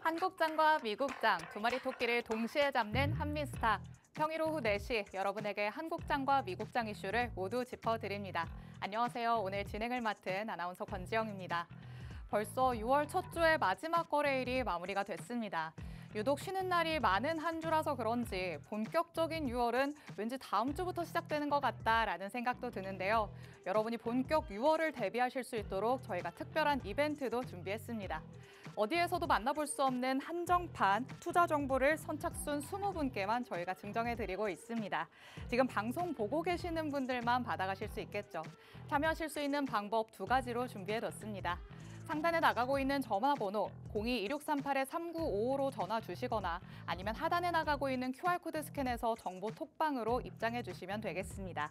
한국장과 미국장 두 마리 토끼를 동시에 잡는 한미스타. 평일 오후 4시 여러분에게 한국장과 미국장 이슈를 모두 짚어드립니다. 안녕하세요. 오늘 진행을 맡은 아나운서 권지영입니다. 벌써 6월 첫 주의 마지막 거래일이 마무리가 됐습니다. 유독 쉬는 날이 많은 한 주라서 그런지 본격적인 6월은 왠지 다음 주부터 시작되는 것 같다라는 생각도 드는데요. 여러분이 본격 6월을 대비하실 수 있도록 저희가 특별한 이벤트도 준비했습니다. 어디에서도 만나볼 수 없는 한정판 투자 정보를 선착순 20분께만 저희가 증정해드리고 있습니다. 지금 방송 보고 계시는 분들만 받아가실 수 있겠죠. 참여하실 수 있는 방법 2가지로 준비해뒀습니다. 상단에 나가고 있는 전화번호 02-2638-3955로 전화 주시거나 아니면 하단에 나가고 있는 QR코드 스캔해서 정보 톡방으로 입장해 주시면 되겠습니다.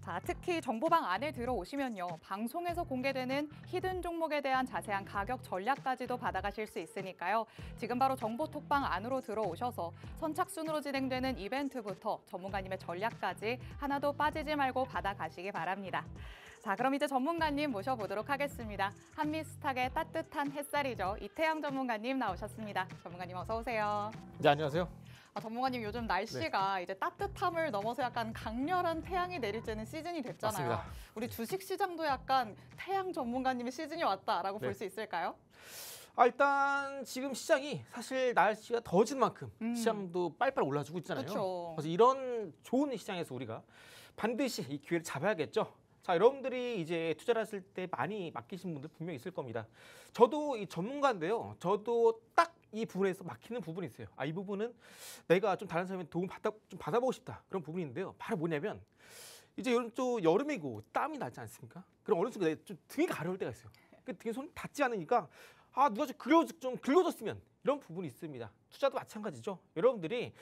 자, 특히 정보방 안에 들어오시면요. 방송에서 공개되는 히든 종목에 대한 자세한 가격 전략까지도 받아가실 수 있으니까요. 지금 바로 정보 톡방 안으로 들어오셔서 선착순으로 진행되는 이벤트부터 전문가님의 전략까지 하나도 빠지지 말고 받아가시기 바랍니다. 자, 그럼 이제 전문가님 모셔보도록 하겠습니다. 한미스탁의 따뜻한 햇살이죠. 이태양 전문가님 나오셨습니다. 전문가님 어서 오세요. 네, 안녕하세요. 전문가님 요즘 날씨가 이제 따뜻함을 넘어서 약간 강렬한 태양이 내릴 때는 시즌이 됐잖아요. 맞습니다. 우리 주식 시장도 약간 태양 전문가님의 시즌이 왔다라고 볼 수 있을까요? 일단 지금 시장이 사실 날씨가 더워진 만큼 시장도 빨리빨리 올라주고 있잖아요. 그쵸. 그래서 이런 좋은 시장에서 우리가 반드시 이 기회를 잡아야겠죠. 자, 여러분들이 이제 투자를 하실 때 많이 맡기신 분들 분명히 있을 겁니다. 저도 이 전문가인데요. 저도 딱 이 부분에서 막히는 부분이 있어요. 이 부분은 내가 좀 다른 사람의 도움 좀 받아보고 싶다. 그런 부분인데요. 바로 뭐냐면 이제 또 여름이고 땀이 나지 않습니까? 그럼 어느 순간 좀 등이 가려울 때가 있어요. 그 등에 손이 닿지 않으니까 누가 좀 긁어줬으면 이런 부분이 있습니다. 투자도 마찬가지죠. 여러분들이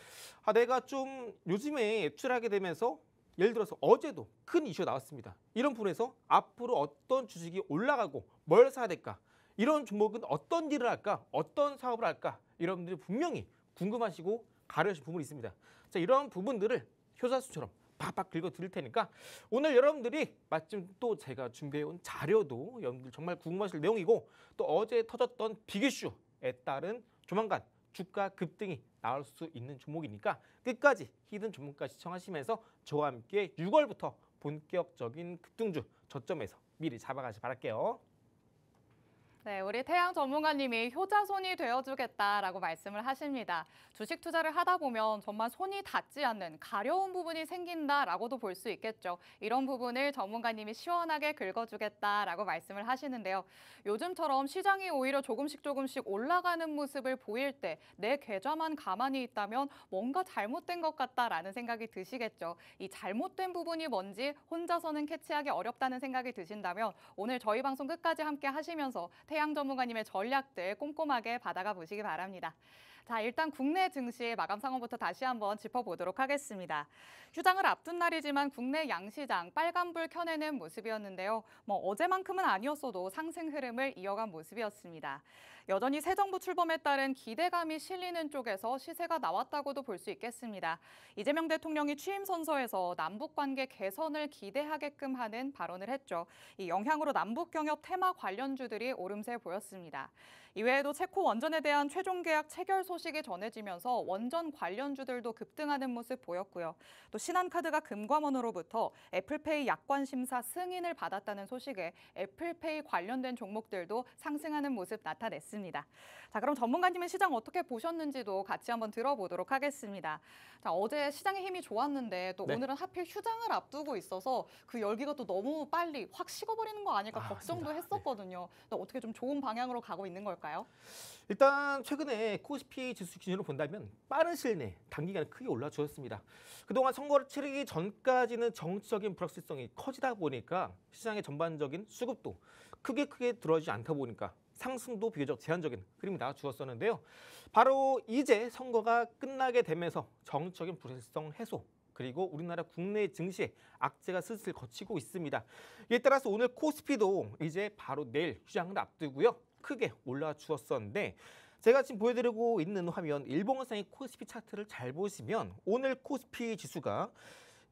내가 좀 요즘에 투자를 하게 되면서 예를 들어서 어제도 큰 이슈가 나왔습니다. 이런 부분에서 앞으로 어떤 주식이 올라가고 뭘 사야 될까? 이런 종목은 어떤 일을 할까? 어떤 사업을 할까? 여러분들이 분명히 궁금하시고 가려우신 부분이 있습니다. 자, 이런 부분들을 효자수처럼 팍팍 긁어 드릴 테니까 오늘 여러분들이 마침 또 제가 준비해온 자료도 여러분들 정말 궁금하실 내용이고 또 어제 터졌던 빅이슈에 따른 조만간 주가 급등이 나올 수 있는 종목이니까 끝까지 히든 종목까지 시청하시면서 저와 함께 6월부터 본격적인 급등주 저점에서 미리 잡아가시 바랄게요. 네, 우리 태양 전문가님이 효자손이 되어주겠다라고 말씀을 하십니다. 주식 투자를 하다 보면 정말 손이 닿지 않는 가려운 부분이 생긴다라고도 볼 수 있겠죠. 이런 부분을 전문가님이 시원하게 긁어주겠다라고 말씀을 하시는데요. 요즘처럼 시장이 오히려 조금씩 올라가는 모습을 보일 때 내 계좌만 가만히 있다면 뭔가 잘못된 것 같다라는 생각이 드시겠죠. 이 잘못된 부분이 뭔지 혼자서는 캐치하기 어렵다는 생각이 드신다면 오늘 저희 방송 끝까지 함께 하시면서 태양 전문가님의 전략들 꼼꼼하게 받아가 보시기 바랍니다. 자, 일단 국내 증시 마감 상황부터 다시 한번 짚어보도록 하겠습니다. 휴장을 앞둔 날이지만 국내 양시장 빨간불 켜내는 모습이었는데요. 어제만큼은 아니었어도 상승 흐름을 이어간 모습이었습니다. 여전히 새 정부 출범에 따른 기대감이 실리는 쪽에서 시세가 나왔다고도 볼 수 있겠습니다. 이재명 대통령이 취임 선서에서 남북 관계 개선을 기대하게끔 하는 발언을 했죠. 이 영향으로 남북 경협 테마 관련주들이 오름세 보였습니다. 이외에도 체코 원전에 대한 최종 계약 체결 소식이 전해지면서 원전 관련주들도 급등하는 모습 보였고요. 또 신한카드가 금감원으로부터 애플페이 약관 심사 승인을 받았다는 소식에 애플페이 관련된 종목들도 상승하는 모습 나타냈습니다. 자, 그럼 전문가님은 시장 어떻게 보셨는지도 같이 한번 들어보도록 하겠습니다. 자, 어제 시장의 힘이 좋았는데 또 오늘은 하필 휴장을 앞두고 있어서 그 열기가 또 너무 빨리 확 식어버리는 거 아닐까 걱정도 맞습니다. 했었거든요. 또 어떻게 좀 좋은 방향으로 가고 있는 걸까요? 일단 최근에 코스피 지수 기준으로 본다면 빠른 시일 내에 단기간에 크게 올라주었습니다. 그동안 선거를 치르기 전까지는 정치적인 불확실성이 커지다 보니까 시장의 전반적인 수급도 크게 들어가지 않다 보니까 상승도 비교적 제한적인 흐름이 나와주었었는데요. 바로 이제 선거가 끝나게 되면서 정치적인 불확실성 해소 그리고 우리나라 국내 증시의 악재가 슬슬 거치고 있습니다. 이에 따라서 오늘 코스피도 이제 바로 내일 휴장을 앞두고요. 크게 올라주었었는데 제가 지금 보여드리고 있는 화면 일봉상의 코스피 차트를 잘 보시면 오늘 코스피 지수가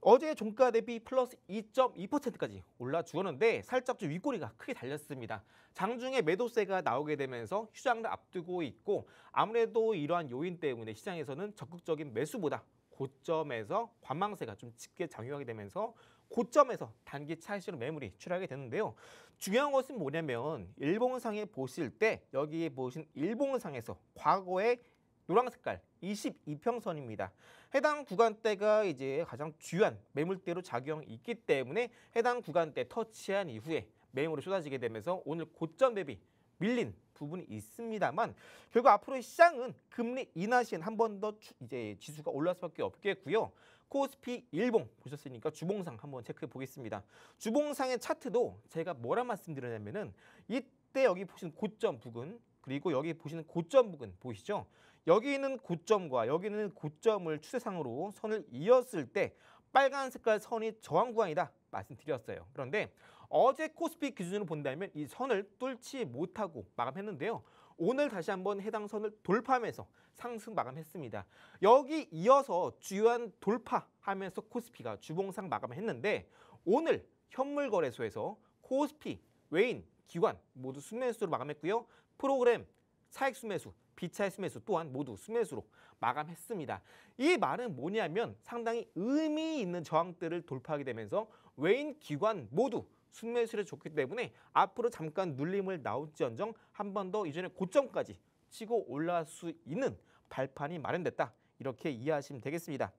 어제 종가 대비 플러스 2.2%까지 올라주었는데 살짝 좀 윗꼬리가 크게 달렸습니다. 장중에 매도세가 나오게 되면서 휴장을 앞두고 있고 아무래도 이러한 요인 때문에 시장에서는 적극적인 매수보다 고점에서 관망세가 좀 짙게 작용하게 되면서 고점에서 단기 차익실현 매물이 출하게 되는데요. 중요한 것은 뭐냐면 일봉상에 보실 때 여기 보신 일봉상에서 과거의 노란 색깔 22평선입니다. 해당 구간대가 이제 가장 주요한 매물대로 작용이 있기 때문에 해당 구간대 터치한 이후에 매물이 쏟아지게 되면서 오늘 고점 대비 밀린 부분이 있습니다만 결국 앞으로 시장은 금리 인하 시엔 한 번 더 이제 지수가 올라갈 수밖에 없겠고요. 코스피 일봉 보셨으니까 주봉상 한번 체크해 보겠습니다. 주봉상의 차트도 제가 뭐라 말씀드렸냐면은 이때 여기 보시는 고점 부근 그리고 여기 보시는 고점 부근 보이시죠? 여기 있는 고점과 여기 있는 고점을 추세상으로 선을 이었을 때 빨간 색깔 선이 저항 구간이다 말씀드렸어요. 그런데 어제 코스피 기준으로 본다면 이 선을 뚫지 못하고 마감했는데요. 오늘 다시 한번 해당 선을 돌파하면서 상승 마감했습니다. 여기 이어서 주요한 돌파하면서 코스피가 주봉상 마감했는데 오늘 현물거래소에서 코스피, 외인, 기관 모두 순매수로 마감했고요. 프로그램, 차익 순매수, 비차익 순매수 또한 모두 순매수로 마감했습니다. 이 말은 뭐냐면 상당히 의미 있는 저항대를 돌파하게 되면서 외인, 기관 모두 순매수를 줬기 때문에 앞으로 잠깐 눌림을 나올지언정 한 번 더 이전에 고점까지 치고 올라갈 수 있는 발판이 마련됐다. 이렇게 이해하시면 되겠습니다.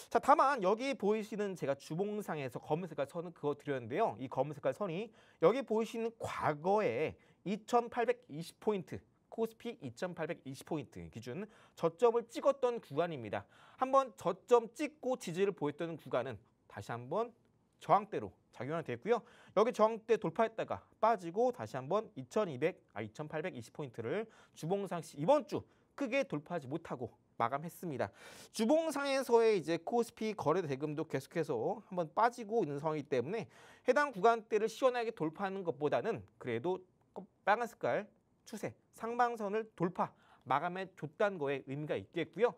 자, 다만 여기 보이시는 제가 주봉상에서 검은 색깔 선은 그거 드렸는데요. 이 검은 색깔 선이 여기 보이시는 과거에 2820포인트 코스피 2820포인트 기준 저점을 찍었던 구간입니다. 한번 저점 찍고 지지를 보였던 구간은 다시 한번 저항대로 작용이 됐고요. 여기 저항대 돌파했다가 빠지고 다시 한번 2820포인트를 주봉상 이번 주 크게 돌파하지 못하고 마감했습니다. 주봉상에서의 이제 코스피 거래 대금도 계속해서 한번 빠지고 있는 상황이기 때문에 해당 구간대를 시원하게 돌파하는 것보다는 그래도 빨간 색깔 추세 상방선을 돌파 마감해 줬다는 거에 의미가 있겠고요.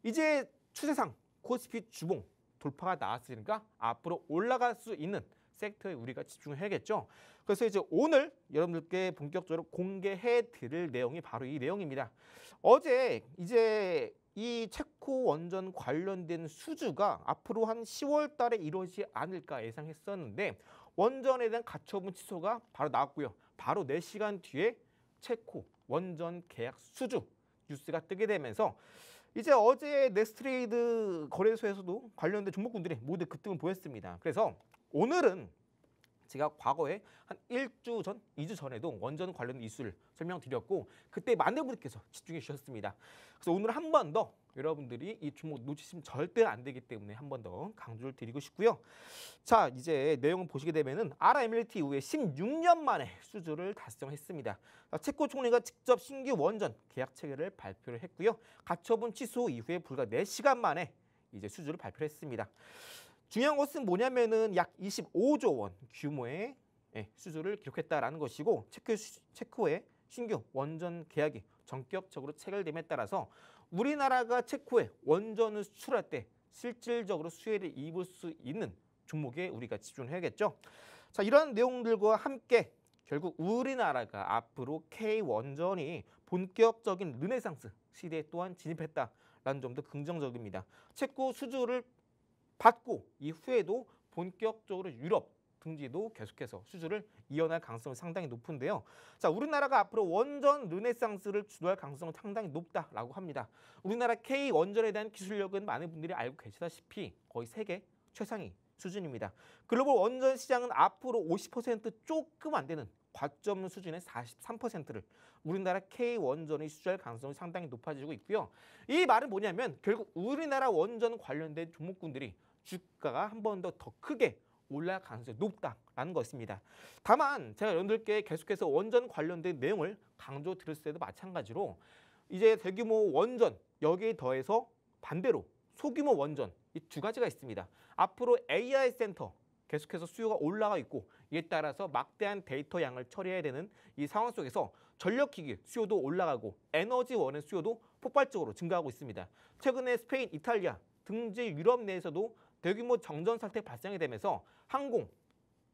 이제 추세상 코스피 주봉 돌파가 나왔으니까 앞으로 올라갈 수 있는 섹터에 우리가 집중해야겠죠. 그래서 이제 오늘 여러분들께 본격적으로 공개해 드릴 내용이 바로 이 내용입니다. 어제 이제 이 체코 원전 관련된 수주가 앞으로 한 10월 달에 이루어지지 않을까 예상했었는데 원전에 대한 가처분 취소가 바로 나왔고요. 바로 4시간 뒤에 체코 원전 계약 수주 뉴스가 뜨게 되면서 이제 어제 넥스트레이드 거래소에서도 관련된 종목군들이 모두 급등을 보였습니다. 그래서 오늘은 제가 과거에 한 1주 전, 2주 전에도 원전 관련 이슈를 설명드렸고 그때 많은 분들께서 집중해 주셨습니다. 그래서 오늘 한 번 더 여러분들이 이 종목 놓치시면 절대 안 되기 때문에 한 번 더 강조를 드리고 싶고요. 자, 이제 내용을 보시게 되면은 RMLT 이후에 16년 만에 수주를 달성했습니다. 체코 총리가 직접 신규 원전 계약 체계를 발표를 했고요. 가처분 취소 이후에 불과 4시간 만에 이제 수주를 발표를 했습니다. 중요한 것은 뭐냐면은 약 25조 원 규모의 수주를 기록했다라는 것이고 체코의 신규 원전 계약이 전격적으로 체결됨에 따라서 우리나라가 체코에 원전을 수출할 때 실질적으로 수혜를 입을 수 있는 종목에 우리가 집중을 해야겠죠. 자, 이런 내용들과 함께 결국 우리나라가 앞으로 K원전이 본격적인 르네상스 시대에 또한 진입했다라는 점도 긍정적입니다. 체코 수주를 받고 이후에도 본격적으로 유럽 등지도 계속해서 수주를 이어날 가능성이 상당히 높은데요. 자, 우리나라가 앞으로 원전 르네상스를 주도할 가능성은 상당히 높다라고 합니다. 우리나라 K 원전에 대한 기술력은 많은 분들이 알고 계시다시피 거의 세계 최상위 수준입니다. 글로벌 원전 시장은 앞으로 50% 조금 안 되는 과점 수준의 43%를 우리나라 K 원전이 수주할 가능성이 상당히 높아지고 있고요. 이 말은 뭐냐면 결국 우리나라 원전 관련된 종목군들이 주가가 한 번 더 크게 올라갈 가능성이 높다라는 것입니다. 다만 제가 여러분들께 계속해서 원전 관련된 내용을 강조드렸을 때도 마찬가지로 이제 대규모 원전 여기에 더해서 반대로 소규모 원전 이 두 가지가 있습니다. 앞으로 AI 센터 계속해서 수요가 올라가 있고 이에 따라서 막대한 데이터 양을 처리해야 되는 이 상황 속에서 전력기기 수요도 올라가고 에너지원의 수요도 폭발적으로 증가하고 있습니다. 최근에 스페인, 이탈리아 등지 유럽 내에서도 대규모 정전 사태 발생이 되면서 항공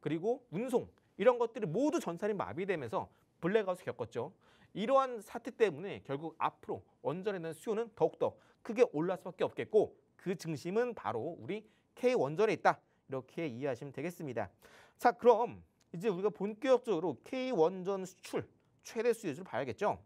그리고 운송 이런 것들이 모두 전산이 마비되면서 블랙아웃을 겪었죠. 이러한 사태 때문에 결국 앞으로 원전에 대한 수요는 더욱더 크게 올라갈 수밖에 없겠고 그 중심은 바로 우리 K원전에 있다. 이렇게 이해하시면 되겠습니다. 자, 그럼 이제 우리가 본격적으로 K원전 수출 최대 수요를 봐야겠죠.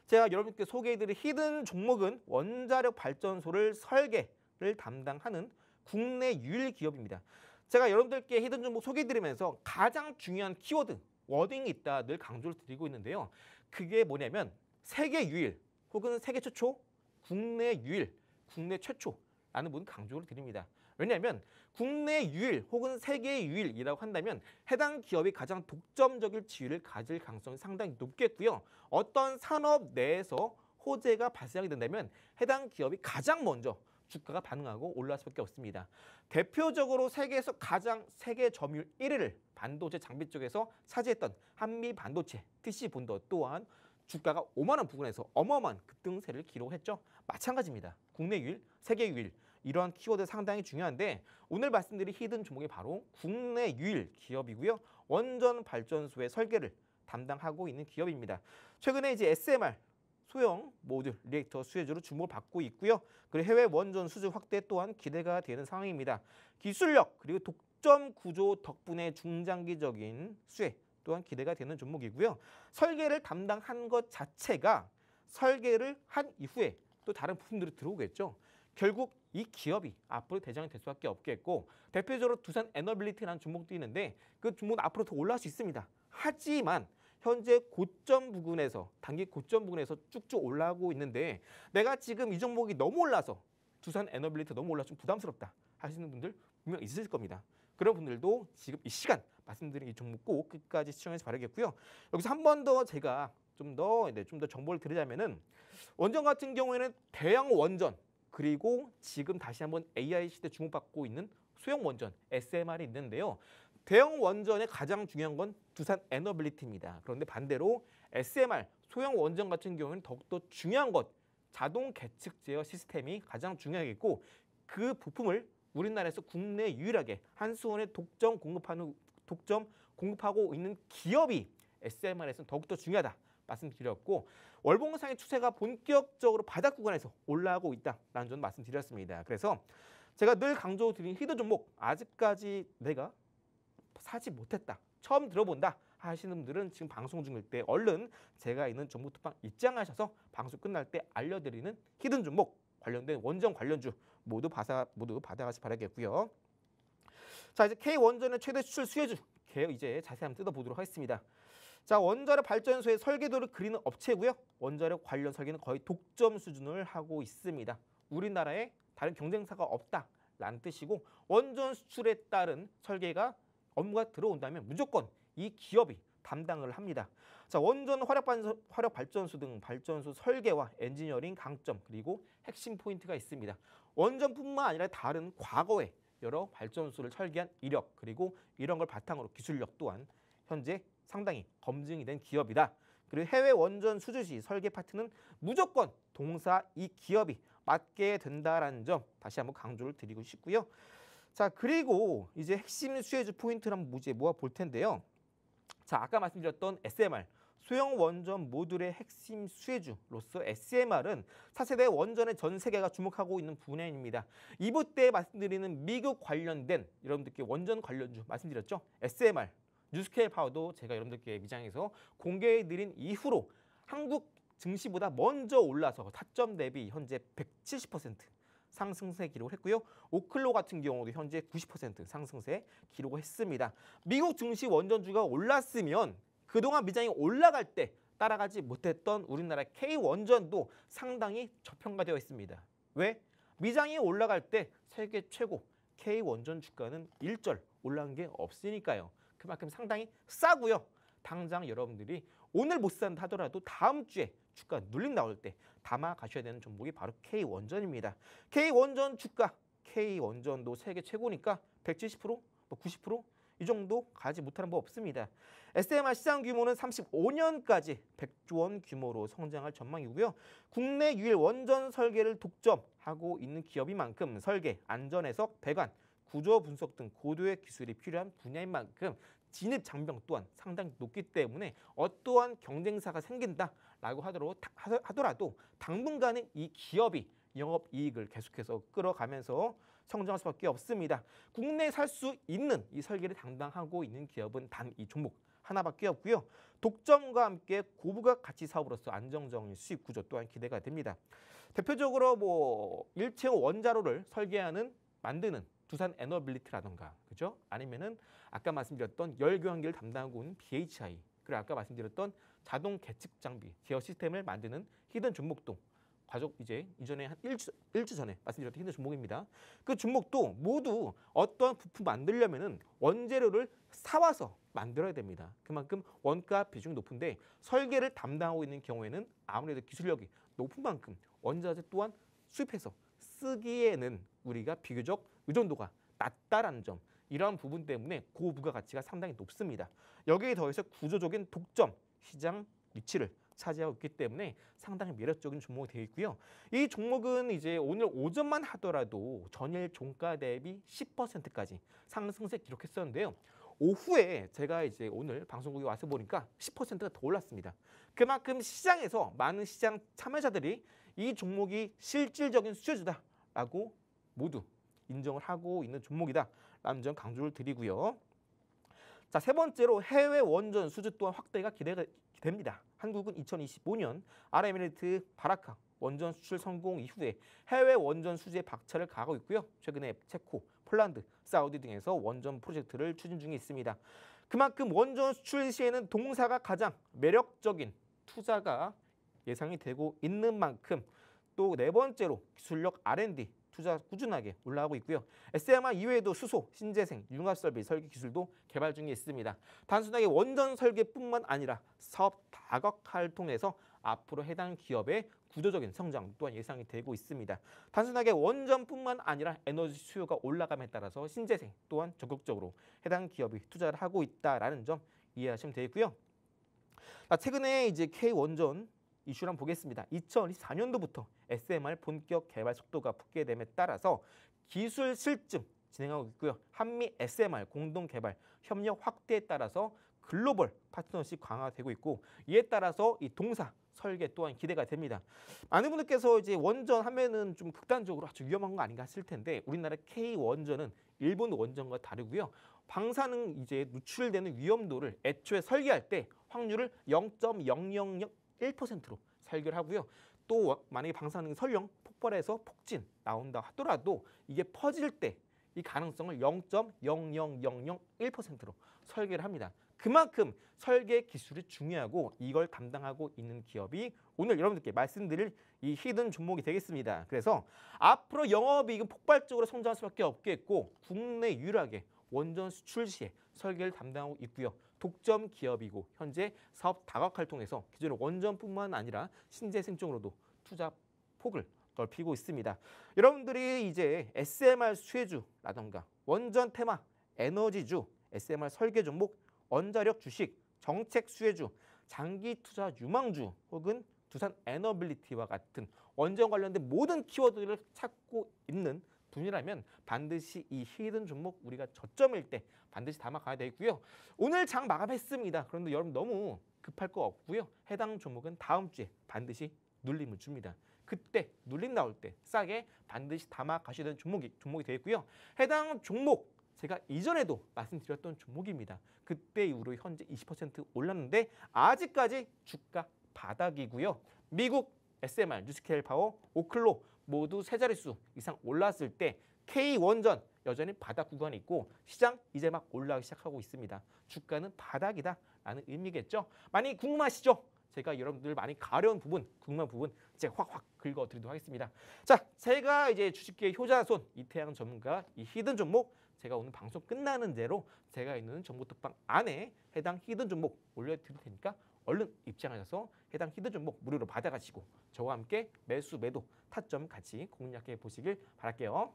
제가 여러분께 소개해드릴 히든 종목은 원자력 발전소를 설계를 담당하는 국내 유일 기업입니다. 제가 여러분들께 히든 종목 소개해드리면서 가장 중요한 키워드, 워딩이 있다 늘 강조를 드리고 있는데요. 그게 뭐냐면 세계 유일 혹은 세계 최초, 국내 유일, 국내 최초라는 부분 강조를 드립니다. 왜냐하면 국내 유일 혹은 세계 유일이라고 한다면 해당 기업이 가장 독점적인 지위를 가질 가능성이 상당히 높겠고요. 어떤 산업 내에서 호재가 발생하게 된다면 해당 기업이 가장 먼저 주가가 반응하고 올라갈 수밖에 없습니다. 대표적으로 세계에서 가장 세계 점유율 1위를 반도체 장비 쪽에서 차지했던 한미 반도체 TC 본도 또한 주가가 5만 원 부근에서 어마어마한 급등세를 기록했죠. 마찬가지입니다. 국내 유일, 세계 유일 이러한 키워드 상당히 중요한데 오늘 말씀드린 히든 종목이 바로 국내 유일 기업이고요. 원전 발전소의 설계를 담당하고 있는 기업입니다. 최근에 이제 SMR 소형 모듈 리액터 수혜주로 주목을 받고 있고요. 그리고 해외 원전 수주 확대 또한 기대가 되는 상황입니다. 기술력 그리고 독점 구조 덕분에 중장기적인 수혜 또한 기대가 되는 종목이고요. 설계를 담당한 것 자체가 설계를 한 이후에 또 다른 부품들이 들어오겠죠. 결국 이 기업이 앞으로 대장이 될 수밖에 없겠고 대표적으로 두산 에너빌리티라는 종목도 있는데 그 종목은 앞으로 더 올라갈 수 있습니다. 하지만 현재 고점 부근에서 단기 고점 부근에서 쭉쭉 올라가고 있는데 내가 지금 이 종목이 너무 올라서 두산 에너빌리티 너무 올라서 좀 부담스럽다 하시는 분들 분명 있으실 겁니다. 그런 분들도 지금 이 시간 말씀드린 이 종목 꼭 끝까지 시청해서 바라겠고요. 여기서 한 번 더 제가 좀 더 정보를 드리자면은 원전 같은 경우에는 대형 원전 그리고 지금 다시 한번 AI 시대 주목받고 있는 소형 원전 SMR이 있는데요. 대형 원전의 가장 중요한 건 두산 에너빌리티입니다. 그런데 반대로 SMR 소형 원전 같은 경우는 더욱더 중요한 것 자동 계측 제어 시스템이 가장 중요하겠고 그 부품을 우리나라에서 국내 유일하게 한수원에 독점 공급하고 있는 기업이 SMR에서는 더욱더 중요하다 말씀드렸고 월봉상의 추세가 본격적으로 바닥 구간에서 올라가고 있다라는 점 말씀드렸습니다. 그래서 제가 늘 강조드린 히든 종목 아직까지 내가 사지 못했다, 처음 들어본다 하시는 분들은 지금 방송 중일 때 얼른 제가 있는 종목 특방 입장하셔서 방송 끝날 때 알려드리는 히든 종목 관련된 원전 관련주 모두 받아가시 바라겠고요. 자, 이제 K원전의 최대 수출 수혜주 개요 이제 자세히 한번 뜯어보도록 하겠습니다. 자, 원자력 발전소의 설계도를 그리는 업체고요. 원자력 관련 설계는 거의 독점 수준을 하고 있습니다. 우리나라에 다른 경쟁사가 없다라는 뜻이고 원전 수출에 따른 설계가 업무가 들어온다면 무조건 이 기업이 담당을 합니다. 자, 원전 화력 발전소 등 발전소 설계와 엔지니어링 강점 그리고 핵심 포인트가 있습니다. 원전뿐만 아니라 다른 과거의 여러 발전소를 설계한 이력 그리고 이런 걸 바탕으로 기술력 또한 현재 상당히 검증이 된 기업이다. 그리고 해외 원전 수주 시 설계 파트는 무조건 동사 이 기업이 맡게 된다라는 점 다시 한번 강조를 드리고 싶고요. 자, 그리고 이제 핵심 수혜주 포인트를 한번 모아 볼 텐데요. 자, 아까 말씀드렸던 SMR 소형 원전 모듈의 핵심 수혜주로서 SMR은 4세대 원전의 전 세계가 주목하고 있는 분야입니다. 2부 때 말씀드리는 미국 관련된 여러분들께 원전 관련주 말씀드렸죠. SMR 뉴스케일 파워도 제가 여러분들께 미장에서 공개해드린 이후로 한국 증시보다 먼저 올라서 타점 대비 현재 170% 상승세 기록을 했고요. 오클로 같은 경우도 현재 90% 상승세 기록을 했습니다. 미국 증시 원전주가 올랐으면 그동안 미장이 올라갈 때 따라가지 못했던 우리나라 K원전도 상당히 저평가되어 있습니다. 왜? 미장이 올라갈 때 세계 최고 K원전 주가는 일절 올라간 게 없으니까요. 그만큼 상당히 싸고요. 당장 여러분들이 오늘 못 산다 하더라도 다음 주에 주가 눌림 나올 때 담아 가셔야 되는 종목이 바로 K원전입니다. K원전 주가, K원전도 세계 최고니까 170%, 90%이 정도 가지 못하는 법 없습니다. SMR 시장 규모는 35년까지 100조 원 규모로 성장할 전망이고요. 국내 유일 원전 설계를 독점하고 있는 기업인 만큼 설계, 안전 해석, 배관, 구조 분석 등 고도의 기술이 필요한 분야인 만큼 진입 장벽 또한 상당히 높기 때문에 어떠한 경쟁사가 생긴다라고 하더라도 당분간은 이 기업이 영업이익을 계속해서 끌어가면서 성장할 수밖에 없습니다. 국내에 살 수 있는 이 설계를 담당하고 있는 기업은 단 이 종목 하나밖에 없고요. 독점과 함께 고부가 가치 사업으로서 안정적인 수익 구조 또한 기대가 됩니다. 대표적으로 뭐 일체형 원자로를 만드는 두산 에너빌리티라던가, 그죠? 아니면은 아까 말씀드렸던 열 교환기를 담당하고 있는 BHI, 그리고 아까 말씀드렸던 자동 계측 장비 제어 시스템을 만드는 히든 종목도 이전에 한 일주 전에 말씀드렸던 히든 종목입니다. 그 종목도 모두 어떠한 부품 만들려면은 원재료를 사와서 만들어야 됩니다. 그만큼 원가 비중이 높은데 설계를 담당하고 있는 경우에는 아무래도 기술력이 높은 만큼 원자재 또한 수입해서 쓰기에는 우리가 비교적 의존도가 낮다라는 점, 이러한 부분 때문에 고부가 가치가 상당히 높습니다. 여기에 더해서 구조적인 독점 시장 위치를 차지하고 있기 때문에 상당히 매력적인 종목이 되어 있고요. 이 종목은 이제 오늘 오전만 하더라도 전일 종가 대비 10%까지 상승세 기록했었는데요. 오후에 제가 이제 오늘 방송국에 와서 보니까 10%가 더 올랐습니다. 그만큼 시장에서 많은 시장 참여자들이 이 종목이 실질적인 수혜주다라고 모두 인정을 하고 있는 종목이다라는 점 강조를 드리고요. 자, 세 번째로 해외 원전 수주 또한 확대가 기대됩니다. 한국은 2025년 아랍에미리트 바라카 원전 수출 성공 이후에 해외 원전 수주에 박차를 가하고 있고요. 최근에 체코, 폴란드, 사우디 등에서 원전 프로젝트를 추진 중에 있습니다. 그만큼 원전 수출 시에는 동사가 가장 매력적인 투자가 예상이 되고 있는 만큼 또 네 번째로 기술력 R&D 투자 꾸준하게 올라가고 있고요. SMR 이외에도 수소, 신재생, 융합 설비 설계 기술도 개발 중에 있습니다. 단순하게 원전 설계뿐만 아니라 사업 다각화를 통해서 앞으로 해당 기업의 구조적인 성장 또한 예상이 되고 있습니다. 단순하게 원전뿐만 아니라 에너지 수요가 올라감에 따라서 신재생 또한 적극적으로 해당 기업이 투자를 하고 있다라는 점 이해하시면 되고요. 최근에 이제 K-원전 이슈를 한번 보겠습니다. 2024년도부터 SMR 본격 개발 속도가 붙게됨에 따라서 기술 실증 진행하고 있고요. 한미 SMR 공동 개발 협력 확대에 따라서 글로벌 파트너십 강화되고 있고, 이에 따라서 이 동사 설계 또한 기대가 됩니다. 많은 분들께서 이제 원전 하면은 좀 극단적으로 아주 위험한 거 아닌가 하실 텐데, 우리나라 K 원전은 일본 원전과 다르고요. 방사능 이제 누출되는 위험도를 애초에 설계할 때 확률을 0.0001%로 설계를 하고요. 또 만약에 방사능이 설령 폭발해서 폭진 나온다 하더라도 이게 퍼질 때 이 가능성을 0.00001%로 설계를 합니다. 그만큼 설계 기술이 중요하고 이걸 담당하고 있는 기업이 오늘 여러분들께 말씀드릴 이 히든 종목이 되겠습니다. 그래서 앞으로 영업이익은 폭발적으로 성장할 수밖에 없겠고, 국내 유일하게 원전 수출 시에 설계를 담당하고 있고요. 독점 기업이고 현재 사업 다각화를 통해서 기존의 원전뿐만 아니라 신재생 쪽으로도 투자 폭을 넓히고 있습니다. 여러분들이 이제 SMR 수혜주라던가 원전 테마, 에너지주, SMR 설계 종목, 원자력 주식, 정책 수혜주, 장기 투자 유망주 혹은 두산 에너빌리티와 같은 원전 관련된 모든 키워드를 찾고 있는 분이라면 반드시 이 히든 종목 우리가 저점일 때 반드시 담아가야 되고요. 오늘 장 마감했습니다. 그런데 여러분 너무 급할 거 없고요. 해당 종목은 다음 주에 반드시 눌림을 줍니다. 그때 눌림 나올 때 싸게 반드시 담아 가셔야 되는 종목이 되겠고요. 해당 종목 제가 이전에도 말씀드렸던 종목입니다. 그때 이후로 현재 20% 올랐는데 아직까지 주가 바닥이고요. 미국 SMR, 뉴스케일 파워, 오클로 모두 세 자릿수 이상 올랐을 때 K원전 여전히 바닥 구간이 있고 시장 이제 막 올라가기 시작하고 있습니다. 주가는 바닥이다라는 의미겠죠. 많이 궁금하시죠? 제가 여러분들 많이 가려운 부분, 궁금한 부분 제가 확 긁어드리도록 하겠습니다. 자, 제가 이제 주식계의 효자손 이태양 전문가 이 히든 종목 제가 오늘 방송 끝나는 대로 제가 있는 정보톡방 안에 해당 히든 종목 올려드릴 테니까 얼른 입장하셔서 해당 히든 종목 무료로 받아가시고 저와 함께 매수, 매도, 타점 같이 공략해 보시길 바랄게요.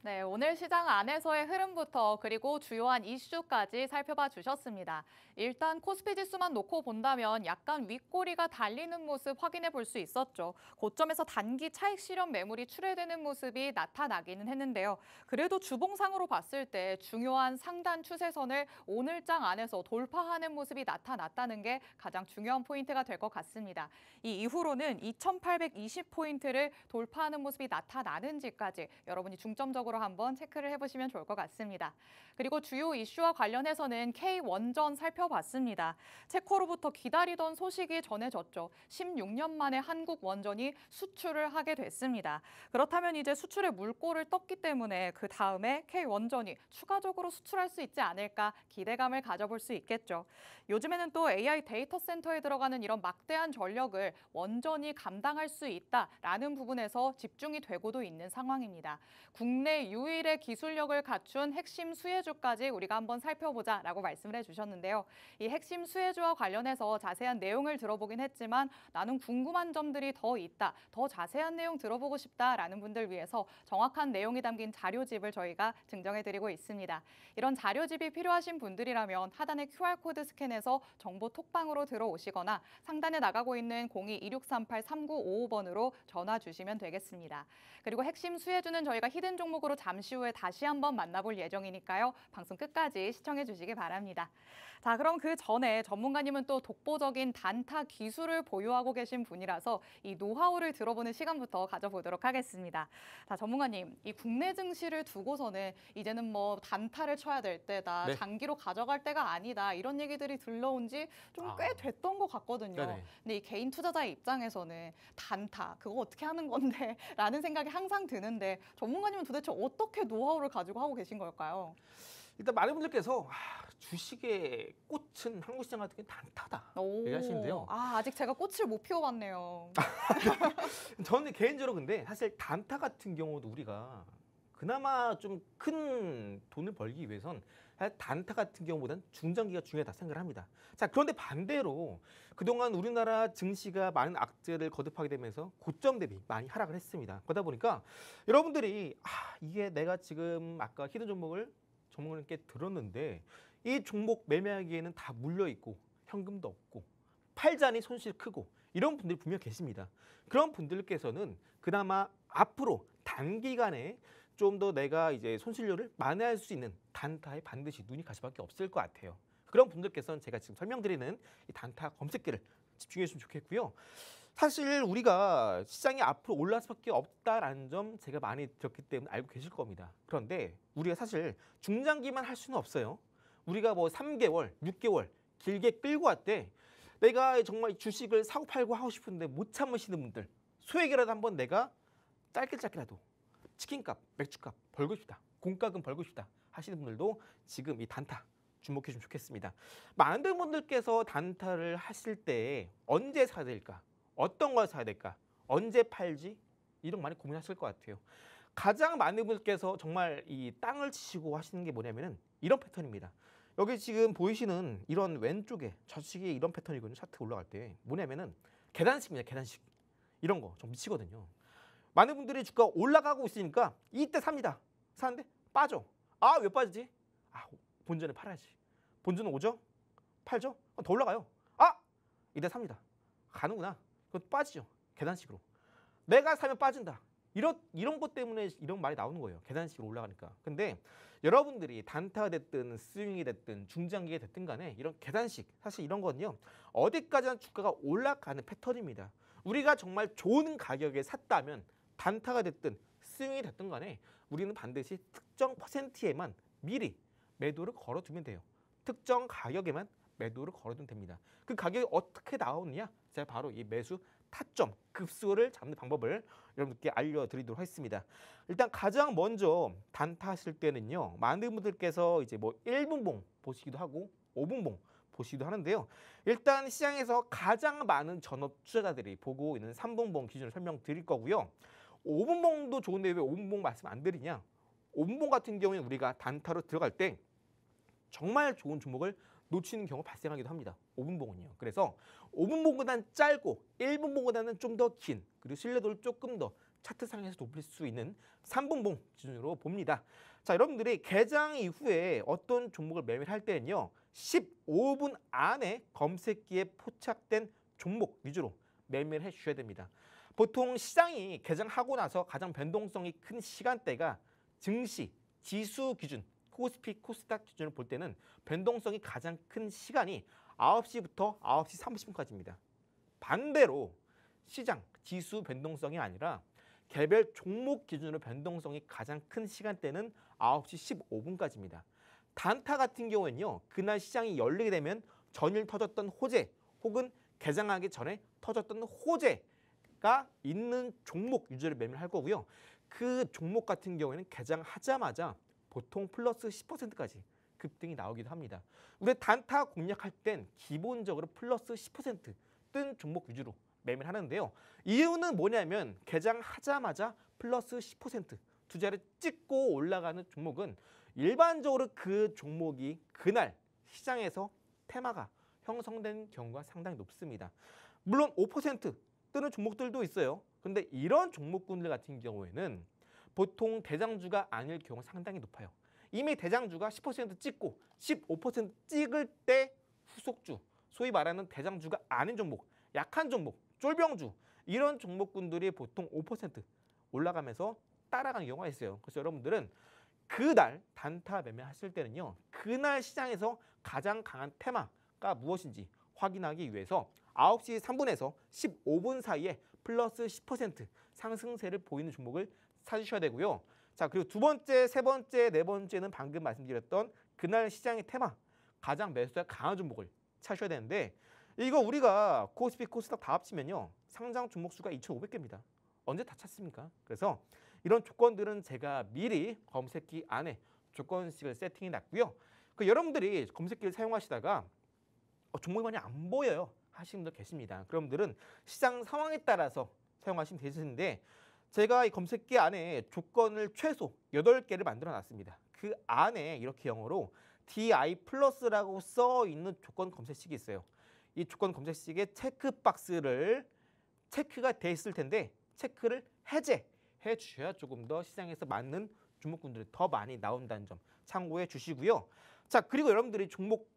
네, 오늘 시장 안에서의 흐름부터 그리고 주요한 이슈까지 살펴봐 주셨습니다. 일단 코스피 지수만 놓고 본다면 약간 윗꼬리가 달리는 모습 확인해 볼 수 있었죠. 고점에서 단기 차익 실현 매물이 출회되는 모습이 나타나기는 했는데요. 그래도 주봉상으로 봤을 때 중요한 상단 추세선을 오늘장 안에서 돌파하는 모습이 나타났다는 게 가장 중요한 포인트가 될 것 같습니다. 이 이후로는 2820포인트를 돌파하는 모습이 나타나는지까지 여러분이 중점적으로 한번 체크를 해보시면 좋을 것 같습니다. 그리고 주요 이슈와 관련해서는 K-원전 살펴봤습니다. 체코로부터 기다리던 소식이 전해졌죠. 16년 만에 한국 원전이 수출을 하게 됐습니다. 그렇다면 이제 수출의 물꼬를 떴기 때문에 그 다음에 K-원전이 추가적으로 수출할 수 있지 않을까 기대감을 가져볼 수 있겠죠. 요즘에는 또 AI 데이터 센터에 들어가는 이런 막대한 전력을 원전이 감당할 수 있다라는 부분에서 집중이 되고도 있는 상황입니다. 국내 유일의 기술력을 갖춘 핵심 수혜주까지 우리가 한번 살펴보자라고 말씀을 해주셨는데요. 이 핵심 수혜주와 관련해서 자세한 내용을 들어보긴 했지만 나는 궁금한 점들이 더 있다, 더 자세한 내용 들어보고 싶다라는 분들 위해서 정확한 내용이 담긴 자료집을 저희가 증정해드리고 있습니다. 이런 자료집이 필요하신 분들이라면 하단의 QR코드 스캔해서 정보 톡방으로 들어오시거나 상단에 나가고 있는 02-2638-3955번으로 전화 주시면 되겠습니다. 그리고 핵심 수혜주는 저희가 히든 종목으로 잠시 후에 다시 한번 만나볼 예정이니까요. 방송 끝까지 시청해 주시기 바랍니다. 자, 그럼 그 전에 전문가님은 또 독보적인 단타 기술을 보유하고 계신 분이라서 이 노하우를 들어보는 시간부터 가져보도록 하겠습니다. 자, 전문가님, 이 국내 증시를 두고서는 이제는 뭐 단타를 쳐야 될 때다, 네. 장기로 가져갈 때가 아니다 이런 얘기들이 들러온 지 좀 꽤 됐던 것 같거든요. 네네. 근데 이 개인 투자자의 입장에서는 단타, 그거 어떻게 하는 건데? 라는 생각이 항상 드는데 전문가님은 도대체 어떻게 노하우를 가지고 하고 계신 걸까요? 일단 많은 분들께서 주식의 꽃은 한국 시장 같은 게 단타다 얘기하시는데요. 아직 제가 꽃을 못 피워봤네요. 저는 개인적으로 근데 사실 단타 같은 경우도 우리가 그나마 좀 큰 돈을 벌기 위해선 사실 단타 같은 경우보다는 중장기가 중요하다 생각을 합니다. 자, 그런데 반대로 그동안 우리나라 증시가 많은 악재를 거듭하게 되면서 고점 대비 많이 하락을 했습니다. 그러다 보니까 여러분들이 이게 내가 지금 아까 히든 종목을 전문가님께 들었는데 이 종목 매매하기에는 다 물려 있고 현금도 없고 팔자니 손실 크고 이런 분들이 분명 계십니다. 그런 분들께서는 그나마 앞으로 단기간에 좀 더 내가 이제 손실료를 만회할 수 있는 단타에 반드시 눈이 갈 수밖에 없을 것 같아요. 그런 분들께서는 제가 지금 설명드리는 이 단타 검색기를 집중해 주시면 좋겠고요. 사실 우리가 시장이 앞으로 올라갈 수밖에 없다라는 점 제가 많이 들었기 때문에 알고 계실 겁니다. 그런데 우리가 사실 중장기만 할 수는 없어요. 우리가 뭐 3개월, 6개월 길게 끌고 왔대. 내가 정말 주식을 사고 팔고 하고 싶은데 못 참으시는 분들, 소액이라도 한번 내가 짧게라도 치킨값, 맥주값 벌고 싶다, 공과금 벌고 싶다 하시는 분들도 지금 이 단타 주목해 주시면 좋겠습니다. 많은 분들께서 단타를 하실 때 언제 사야 될까? 어떤 걸 사야 될까? 언제 팔지? 이런 거 많이 고민하실 것 같아요. 가장 많은 분들께서 정말 이 땅을 치시고 하시는 게 뭐냐면은 이런 패턴입니다. 여기 지금 보이시는 이런 왼쪽에 좌측에 이런 패턴이거든요. 차트 올라갈 때 뭐냐면은 계단식입니다. 계단식. 이런 거 좀 미치거든요. 많은 분들이 주가 올라가고 있으니까 이때 삽니다. 사는데 빠져. 왜 빠지지? 본전에 팔아야지. 본전은 오죠? 팔죠? 더 올라가요. 이때 삽니다. 가는구나. 그건 빠지죠. 계단식으로. 내가 사면 빠진다. 이런 것 때문에 이런 말이 나오는 거예요. 계단식으로 올라가니까. 근데 여러분들이 단타가 됐든 스윙이 됐든 중장기가 됐든 간에 이런 계단식, 사실 이런 거는요. 어디까지나 주가가 올라가는 패턴입니다. 우리가 정말 좋은 가격에 샀다면 단타가 됐든 스윙이 됐든 간에 우리는 반드시 특정 퍼센트에만 미리 매도를 걸어두면 돼요. 특정 가격에만 매도를 걸어두면 됩니다. 그 가격이 어떻게 나오느냐? 제가 바로 이 매수 타점, 급수를 잡는 방법을 여러분들께 알려드리도록 하겠습니다. 일단 가장 먼저 단타 하실 때는요. 많은 분들께서 이제 뭐 1분봉 보시기도 하고 5분봉 보시기도 하는데요. 일단 시장에서 가장 많은 전업 투자자들이 보고 있는 3분봉 기준을 설명드릴 거고요. 5분봉도 좋은데 왜 5분봉 말씀 안 드리냐? 5분봉 같은 경우에는 우리가 단타로 들어갈 때 정말 좋은 종목을 놓치는 경우가 발생하기도 합니다. 5분봉은요. 그래서 5분봉보다는 짧고 1분봉보다는 좀 더 긴, 그리고 신뢰도를 조금 더 차트상에서 높일 수 있는 3분봉 기준으로 봅니다. 자, 여러분들이 개장 이후에 어떤 종목을 매매를 할 때는요. 15분 안에 검색기에 포착된 종목 위주로 매매를 해주셔야 됩니다. 보통 시장이 개장하고 나서 가장 변동성이 큰 시간대가 증시, 지수 기준, 코스피, 코스닥 기준을 볼 때는 변동성이 가장 큰 시간이 9시부터 9시 30분까지입니다. 반대로 시장, 지수 변동성이 아니라 개별 종목 기준으로 변동성이 가장 큰 시간대는 9시 15분까지입니다. 단타 같은 경우에는요. 그날 시장이 열리게 되면 전일 터졌던 호재 혹은 개장하기 전에 터졌던 호재가 있는 종목 위주로 매매를 할 거고요. 그 종목 같은 경우에는 개장하자마자 보통 플러스 10%까지 급등이 나오기도 합니다. 우리 단타 공략할 땐 기본적으로 플러스 10%뜬 종목 위주로 매매를 하는데요. 이유는 뭐냐면 개장하자마자 플러스 10% 투자를 찍고 올라가는 종목은 일반적으로 그 종목이 그날 시장에서 테마가 형성된 경우가 상당히 높습니다. 물론 5% 뜨는 종목들도 있어요. 근데 이런 종목군들 같은 경우에는 보통 대장주가 아닐 경우가 상당히 높아요. 이미 대장주가 10% 찍고 15% 찍을 때 후속주, 소위 말하는 대장주가 아닌 종목, 약한 종목, 쫄병주 이런 종목군들이 보통 5% 올라가면서 따라가는 경우가 있어요. 그래서 여러분들은 그날 단타 매매하실 때는요. 그날 시장에서 가장 강한 테마가 무엇인지 확인하기 위해서 9시 3분에서 15분 사이에 플러스 10% 상승세를 보이는 종목을 사주셔야 되고요. 자, 그리고 두 번째, 세 번째, 네 번째는 방금 말씀드렸던 그날 시장의 테마, 가장 매수가 강한 종목을 찾으셔야 되는데 이거 우리가 코스피, 코스닥 다 합치면요. 상장 종목 수가 2,500개입니다. 언제 다 찾습니까? 그래서 이런 조건들은 제가 미리 검색기 안에 조건식을 세팅해 놨고요. 여러분들이 검색기를 사용하시다가 종목이 많이 안 보여요 하시는 분들 계십니다. 그런 분들은 시장 상황에 따라서 사용하시면 되시는데 제가 이 검색기 안에 조건을 최소 8개를 만들어 놨습니다. 그 안에 이렇게 영어로 DI 플러스라고 써 있는 조건 검색식이 있어요. 이 조건 검색식에 체크박스를 체크가 돼 있을 텐데 체크를 해제해 주셔야 조금 더 시장에서 맞는 종목군들이 더 많이 나온다는 점 참고해 주시고요. 자, 그리고 여러분들이 종목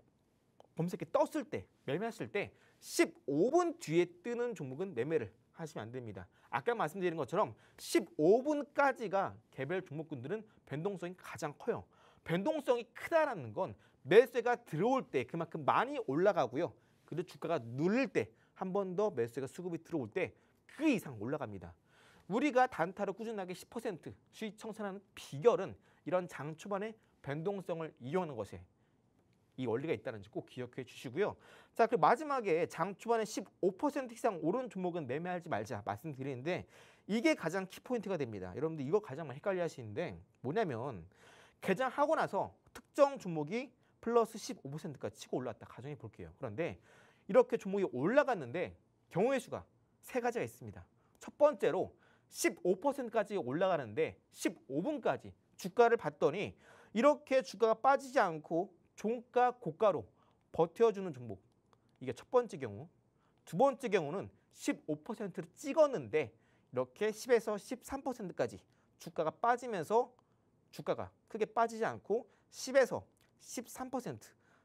검색기 떴을 때 매매하실 때 15분 뒤에 뜨는 종목은 매매를 하시면 안 됩니다. 아까 말씀드린 것처럼 15분까지가 개별 종목군들은 변동성이 가장 커요. 변동성이 크다라는 건 매수가 들어올 때 그만큼 많이 올라가고요. 그리고 주가가 눌릴 때 한 번 더 매수가 수급이 들어올 때 그 이상 올라갑니다. 우리가 단타로 꾸준하게 10% 수익 청산하는 비결은 이런 장 초반에 변동성을 이용하는 것에 이 원리가 있다는 점 꼭 기억해 주시고요. 자, 그리고 마지막에 장 초반에 15% 이상 오른 종목은 매매하지 말자 말씀드리는데 이게 가장 키포인트가 됩니다. 여러분들 이거 가장 많이 헷갈려 하시는데 뭐냐면 개장하고 나서 특정 종목이 플러스 15%까지 치고 올랐다 가정해 볼게요. 그런데 이렇게 종목이 올라갔는데 경우의 수가 세 가지가 있습니다. 첫 번째로 15%까지 올라가는데 15분까지 주가를 봤더니 이렇게 주가가 빠지지 않고 종가 고가로 버텨주는 종목. 이게 첫 번째 경우. 두 번째 경우는 15%를 찍었는데 이렇게 10에서 13%까지 주가가 빠지면서 주가가 크게 빠지지 않고 10에서 13%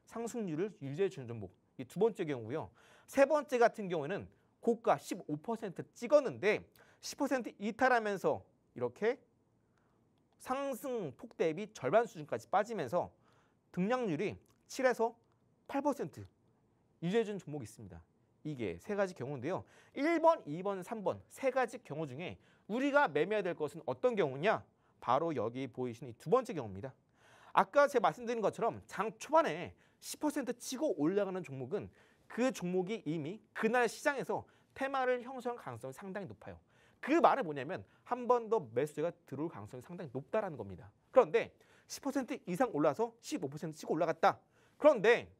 상승률을 유지해주는 종목. 이 두 번째 경우고요. 세 번째 같은 경우에는 고가 15% 찍었는데 10% 이탈하면서 이렇게 상승폭 대비 절반 수준까지 빠지면서 등락률이 7에서 8% 유지해준 종목이 있습니다. 이게 세 가지 경우인데요. 1번, 2번, 3번 세 가지 경우 중에 우리가 매매해야 될 것은 어떤 경우냐? 바로 여기 보이시는 이 두 번째 경우입니다. 아까 제가 말씀드린 것처럼 장 초반에 10% 치고 올라가는 종목은 그 종목이 이미 그날 시장에서 테마를 형성할 가능성이 상당히 높아요. 그 말은 뭐냐면 한 번 더 매수가 들어올 가능성이 상당히 높다라는 겁니다. 그런데 10% 이상 올라서 15% 치고 올라갔다. 그런데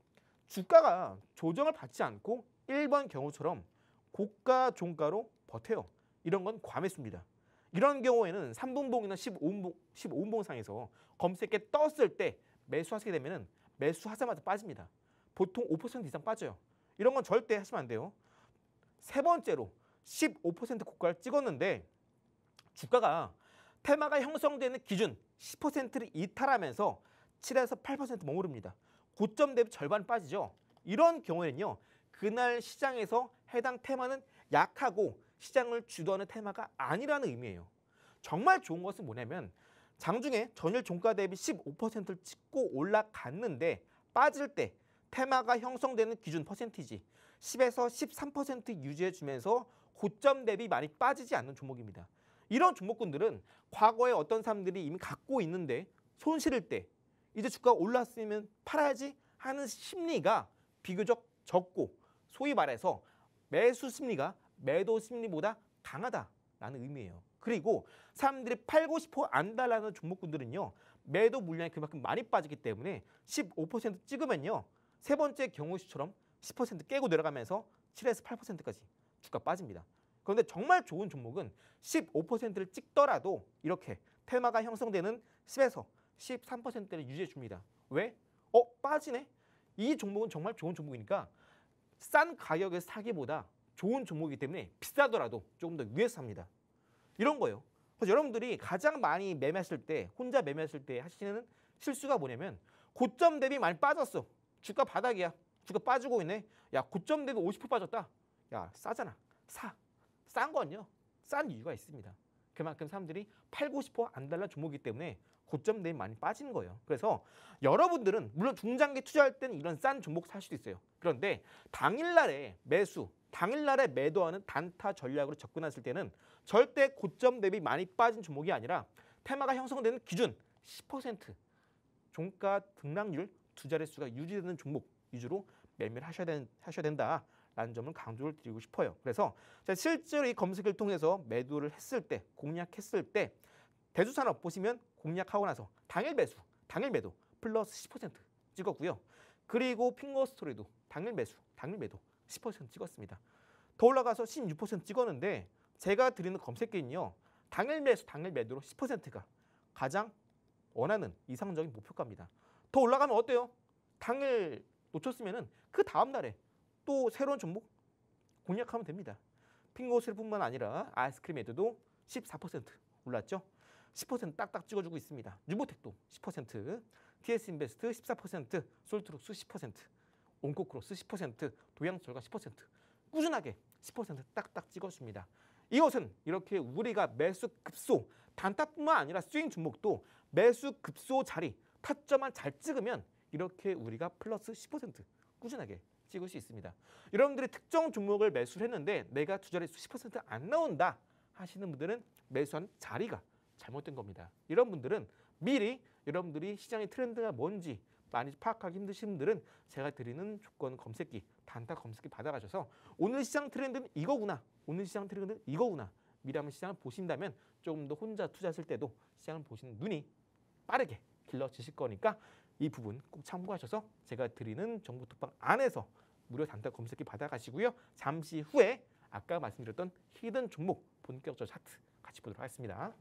주가가 조정을 받지 않고 1번 경우처럼 고가 종가로 버텨요. 이런 건 과매수입니다. 이런 경우에는 3분봉이나 15분봉 상에서 검색에 떴을 때 매수하시게 되면 매수하자마자 빠집니다. 보통 5% 이상 빠져요. 이런 건 절대 하시면 안 돼요. 세 번째로 15% 고가를 찍었는데 주가가 테마가 형성되는 기준 10%를 이탈하면서 7에서 8% 머무릅니다. 고점 대비 절반 빠지죠. 이런 경우에는요. 그날 시장에서 해당 테마는 약하고 시장을 주도하는 테마가 아니라는 의미예요. 정말 좋은 것은 뭐냐면 장중에 전일 종가 대비 15%를 찍고 올라갔는데 빠질 때 테마가 형성되는 기준 퍼센티지 10에서 13% 유지해주면서 고점 대비 많이 빠지지 않는 종목입니다. 이런 종목군들은 과거에 어떤 사람들이 이미 갖고 있는데 손 실을 때 이제 주가가 올랐으면 팔아야지 하는 심리가 비교적 적고 소위 말해서 매수 심리가 매도 심리보다 강하다라는 의미예요. 그리고 사람들이 팔고 싶어 안달나는 종목군들은요. 매도 물량이 그만큼 많이 빠지기 때문에 15% 찍으면요. 세 번째 경우 수처럼 10% 깨고 내려가면서 7에서 8%까지 주가 빠집니다. 그런데 정말 좋은 종목은 15%를 찍더라도 이렇게 테마가 형성되는 10에서 13%를 유지해 줍니다. 왜? 빠지네? 이 종목은 정말 좋은 종목이니까 싼 가격에서 사기보다 좋은 종목이기 때문에 비싸더라도 조금 더 위에서 삽니다. 이런 거예요. 그래서 여러분들이 가장 많이 매매했을 때, 혼자 매매했을 때 하시는 실수가 뭐냐면 고점 대비 많이 빠졌어. 주가 바닥이야. 주가 빠지고 있네. 야, 고점 대비 50% 빠졌다. 야, 싸잖아. 사. 싼 건요. 싼 이유가 있습니다. 그만큼 사람들이 팔고 싶어 안달난 종목이기 때문에 고점 대비 많이 빠지는 거예요. 그래서 여러분들은 물론 중장기 투자할 때는 이런 싼 종목 살 수도 있어요. 그런데 당일날에 매수, 당일날에 매도하는 단타 전략으로 접근했을 때는 절대 고점 대비 많이 빠진 종목이 아니라 테마가 형성되는 기준 10% 종가 등락률 두 자릿수가 유지되는 종목 위주로 매매를 하셔야 된다라는 점을 강조를 드리고 싶어요. 그래서 제가 실제로 이 검색을 통해서 매도를 했을 때, 공략했을 때 대주산업 보시면 공략하고 나서 당일 매수, 당일 매도 플러스 10% 찍었고요. 그리고 핑거스토리도 당일 매수, 당일 매도 10% 찍었습니다. 더 올라가서 16% 찍었는데 제가 드리는 검색기는요. 당일 매수, 당일 매도로 10%가 가장 원하는 이상적인 목표가입니다. 더 올라가면 어때요? 당일 놓쳤으면 그 다음 날에 또 새로운 종목 공략하면 됩니다. 핑거스토리뿐만 아니라 아이스크림 매도도 14% 올랐죠. 10% 딱딱 찍어주고 있습니다. 뉴보텍도 10%, TS인베스트 14%, 솔트룩스 10%, 온코크로스 10%, 도양철가 10% 꾸준하게 10% 딱딱 찍어줍니다. 이것은 이렇게 우리가 매수 급소, 단타뿐만 아니라 스윙 종목도 매수 급소 자리, 타점만 잘 찍으면 이렇게 우리가 플러스 10% 꾸준하게 찍을 수 있습니다. 여러분들이 특정 종목을 매수를 했는데 내가 두 자릿수 10%안 나온다 하시는 분들은 매수한 자리가 잘못된 겁니다. 이런 분들은 미리 여러분들이 시장의 트렌드가 뭔지 많이 파악하기 힘드신 분들은 제가 드리는 조건 검색기, 단타 검색기 받아가셔서 오늘 시장 트렌드는 이거구나, 오늘 시장 트렌드는 이거구나 미리 한번 시장을 보신다면 조금 더 혼자 투자하실 때도 시장을 보시는 눈이 빠르게 길러지실 거니까 이 부분 꼭 참고하셔서 제가 드리는 정보 톡방 안에서 무료 단타 검색기 받아가시고요. 잠시 후에 아까 말씀드렸던 히든 종목 본격적 차트 같이 보도록 하겠습니다.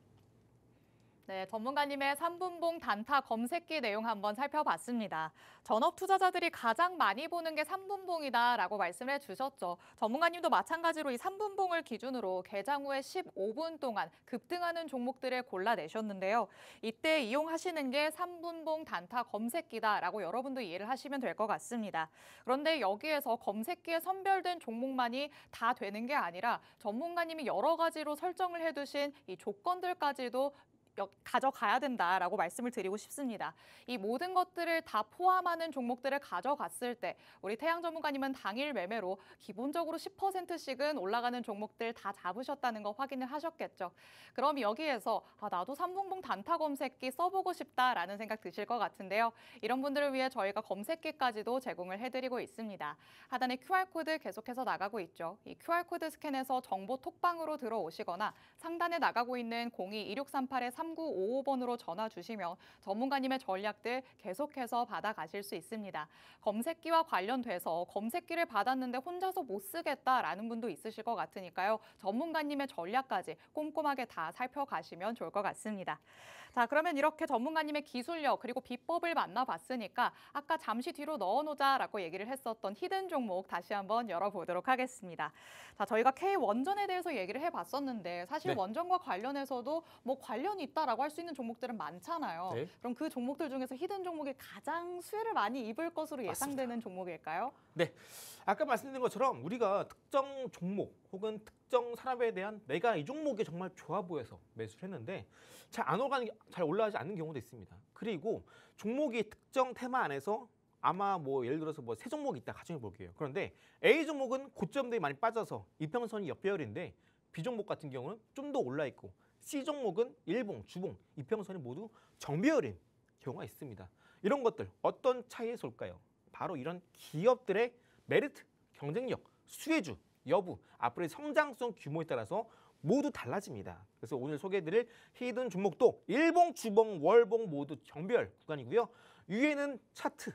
네, 전문가님의 3분봉 단타 검색기 내용 한번 살펴봤습니다. 전업 투자자들이 가장 많이 보는 게 3분봉이다라고 말씀해 주셨죠. 전문가님도 마찬가지로 이 3분봉을 기준으로 개장 후에 15분 동안 급등하는 종목들을 골라내셨는데요. 이때 이용하시는 게 3분봉 단타 검색기다라고 여러분도 이해를 하시면 될 것 같습니다. 그런데 여기에서 검색기에 선별된 종목만이 다 되는 게 아니라 전문가님이 여러 가지로 설정을 해두신 이 조건들까지도 가져가야 된다라고 말씀을 드리고 싶습니다. 이 모든 것들을 다 포함하는 종목들을 가져갔을 때 우리 태양 전문가님은 당일 매매로 기본적으로 10%씩은 올라가는 종목들 다 잡으셨다는 거 확인을 하셨겠죠. 그럼 여기에서 나도 3분봉 단타 검색기 써보고 싶다라는 생각 드실 것 같은데요. 이런 분들을 위해 저희가 검색기까지도 제공을 해드리고 있습니다. 하단에 QR코드 계속해서 나가고 있죠. 이 QR코드 스캔해서 정보 톡방으로 들어오시거나 상단에 나가고 있는 02-2638-3 3955번으로 전화 주시면 전문가님의 전략들 계속해서 받아가실 수 있습니다. 검색기와 관련돼서 검색기를 받았는데 혼자서 못 쓰겠다라는 분도 있으실 것 같으니까요. 전문가님의 전략까지 꼼꼼하게 다 살펴가시면 좋을 것 같습니다. 자, 그러면 이렇게 전문가님의 기술력 그리고 비법을 만나봤으니까 아까 잠시 뒤로 넣어놓자라고 얘기를 했었던 히든 종목 다시 한번 열어보도록 하겠습니다. 자, 저희가 K-원전에 대해서 얘기를 해봤었는데 사실 네. 원전과 관련해서도 뭐 관련이 있다라고 할 수 있는 종목들은 많잖아요. 네. 그럼 그 종목들 중에서 히든 종목이 가장 수혜를 많이 입을 것으로 예상되는 종목일까요? 네, 아까 말씀드린 것처럼 우리가 특정 종목 혹은 특정 산업에 대한 내가 이 종목이 정말 좋아 보여서 매수를 했는데 잘 올라가지 않는 경우도 있습니다. 그리고 종목이 특정 테마 안에서 아마 뭐 예를 들어서 뭐 세 종목이 있다 가정해 볼게요. 그런데 A 종목은 고점들이 많이 빠져서 이평선이 역배열인데 B 종목 같은 경우는 좀 더 올라 있고 C 종목은 일봉, 주봉, 이평선이 모두 정배열인 경우가 있습니다. 이런 것들 어떤 차이에서 올까요? 바로 이런 기업들의 메리트, 경쟁력, 수혜주, 여부, 앞으로의 성장성 규모에 따라서 모두 달라집니다. 그래서 오늘 소개해드릴 히든 종목도 일봉, 주봉, 월봉 모두 정배열 구간이고요. 위에는 차트,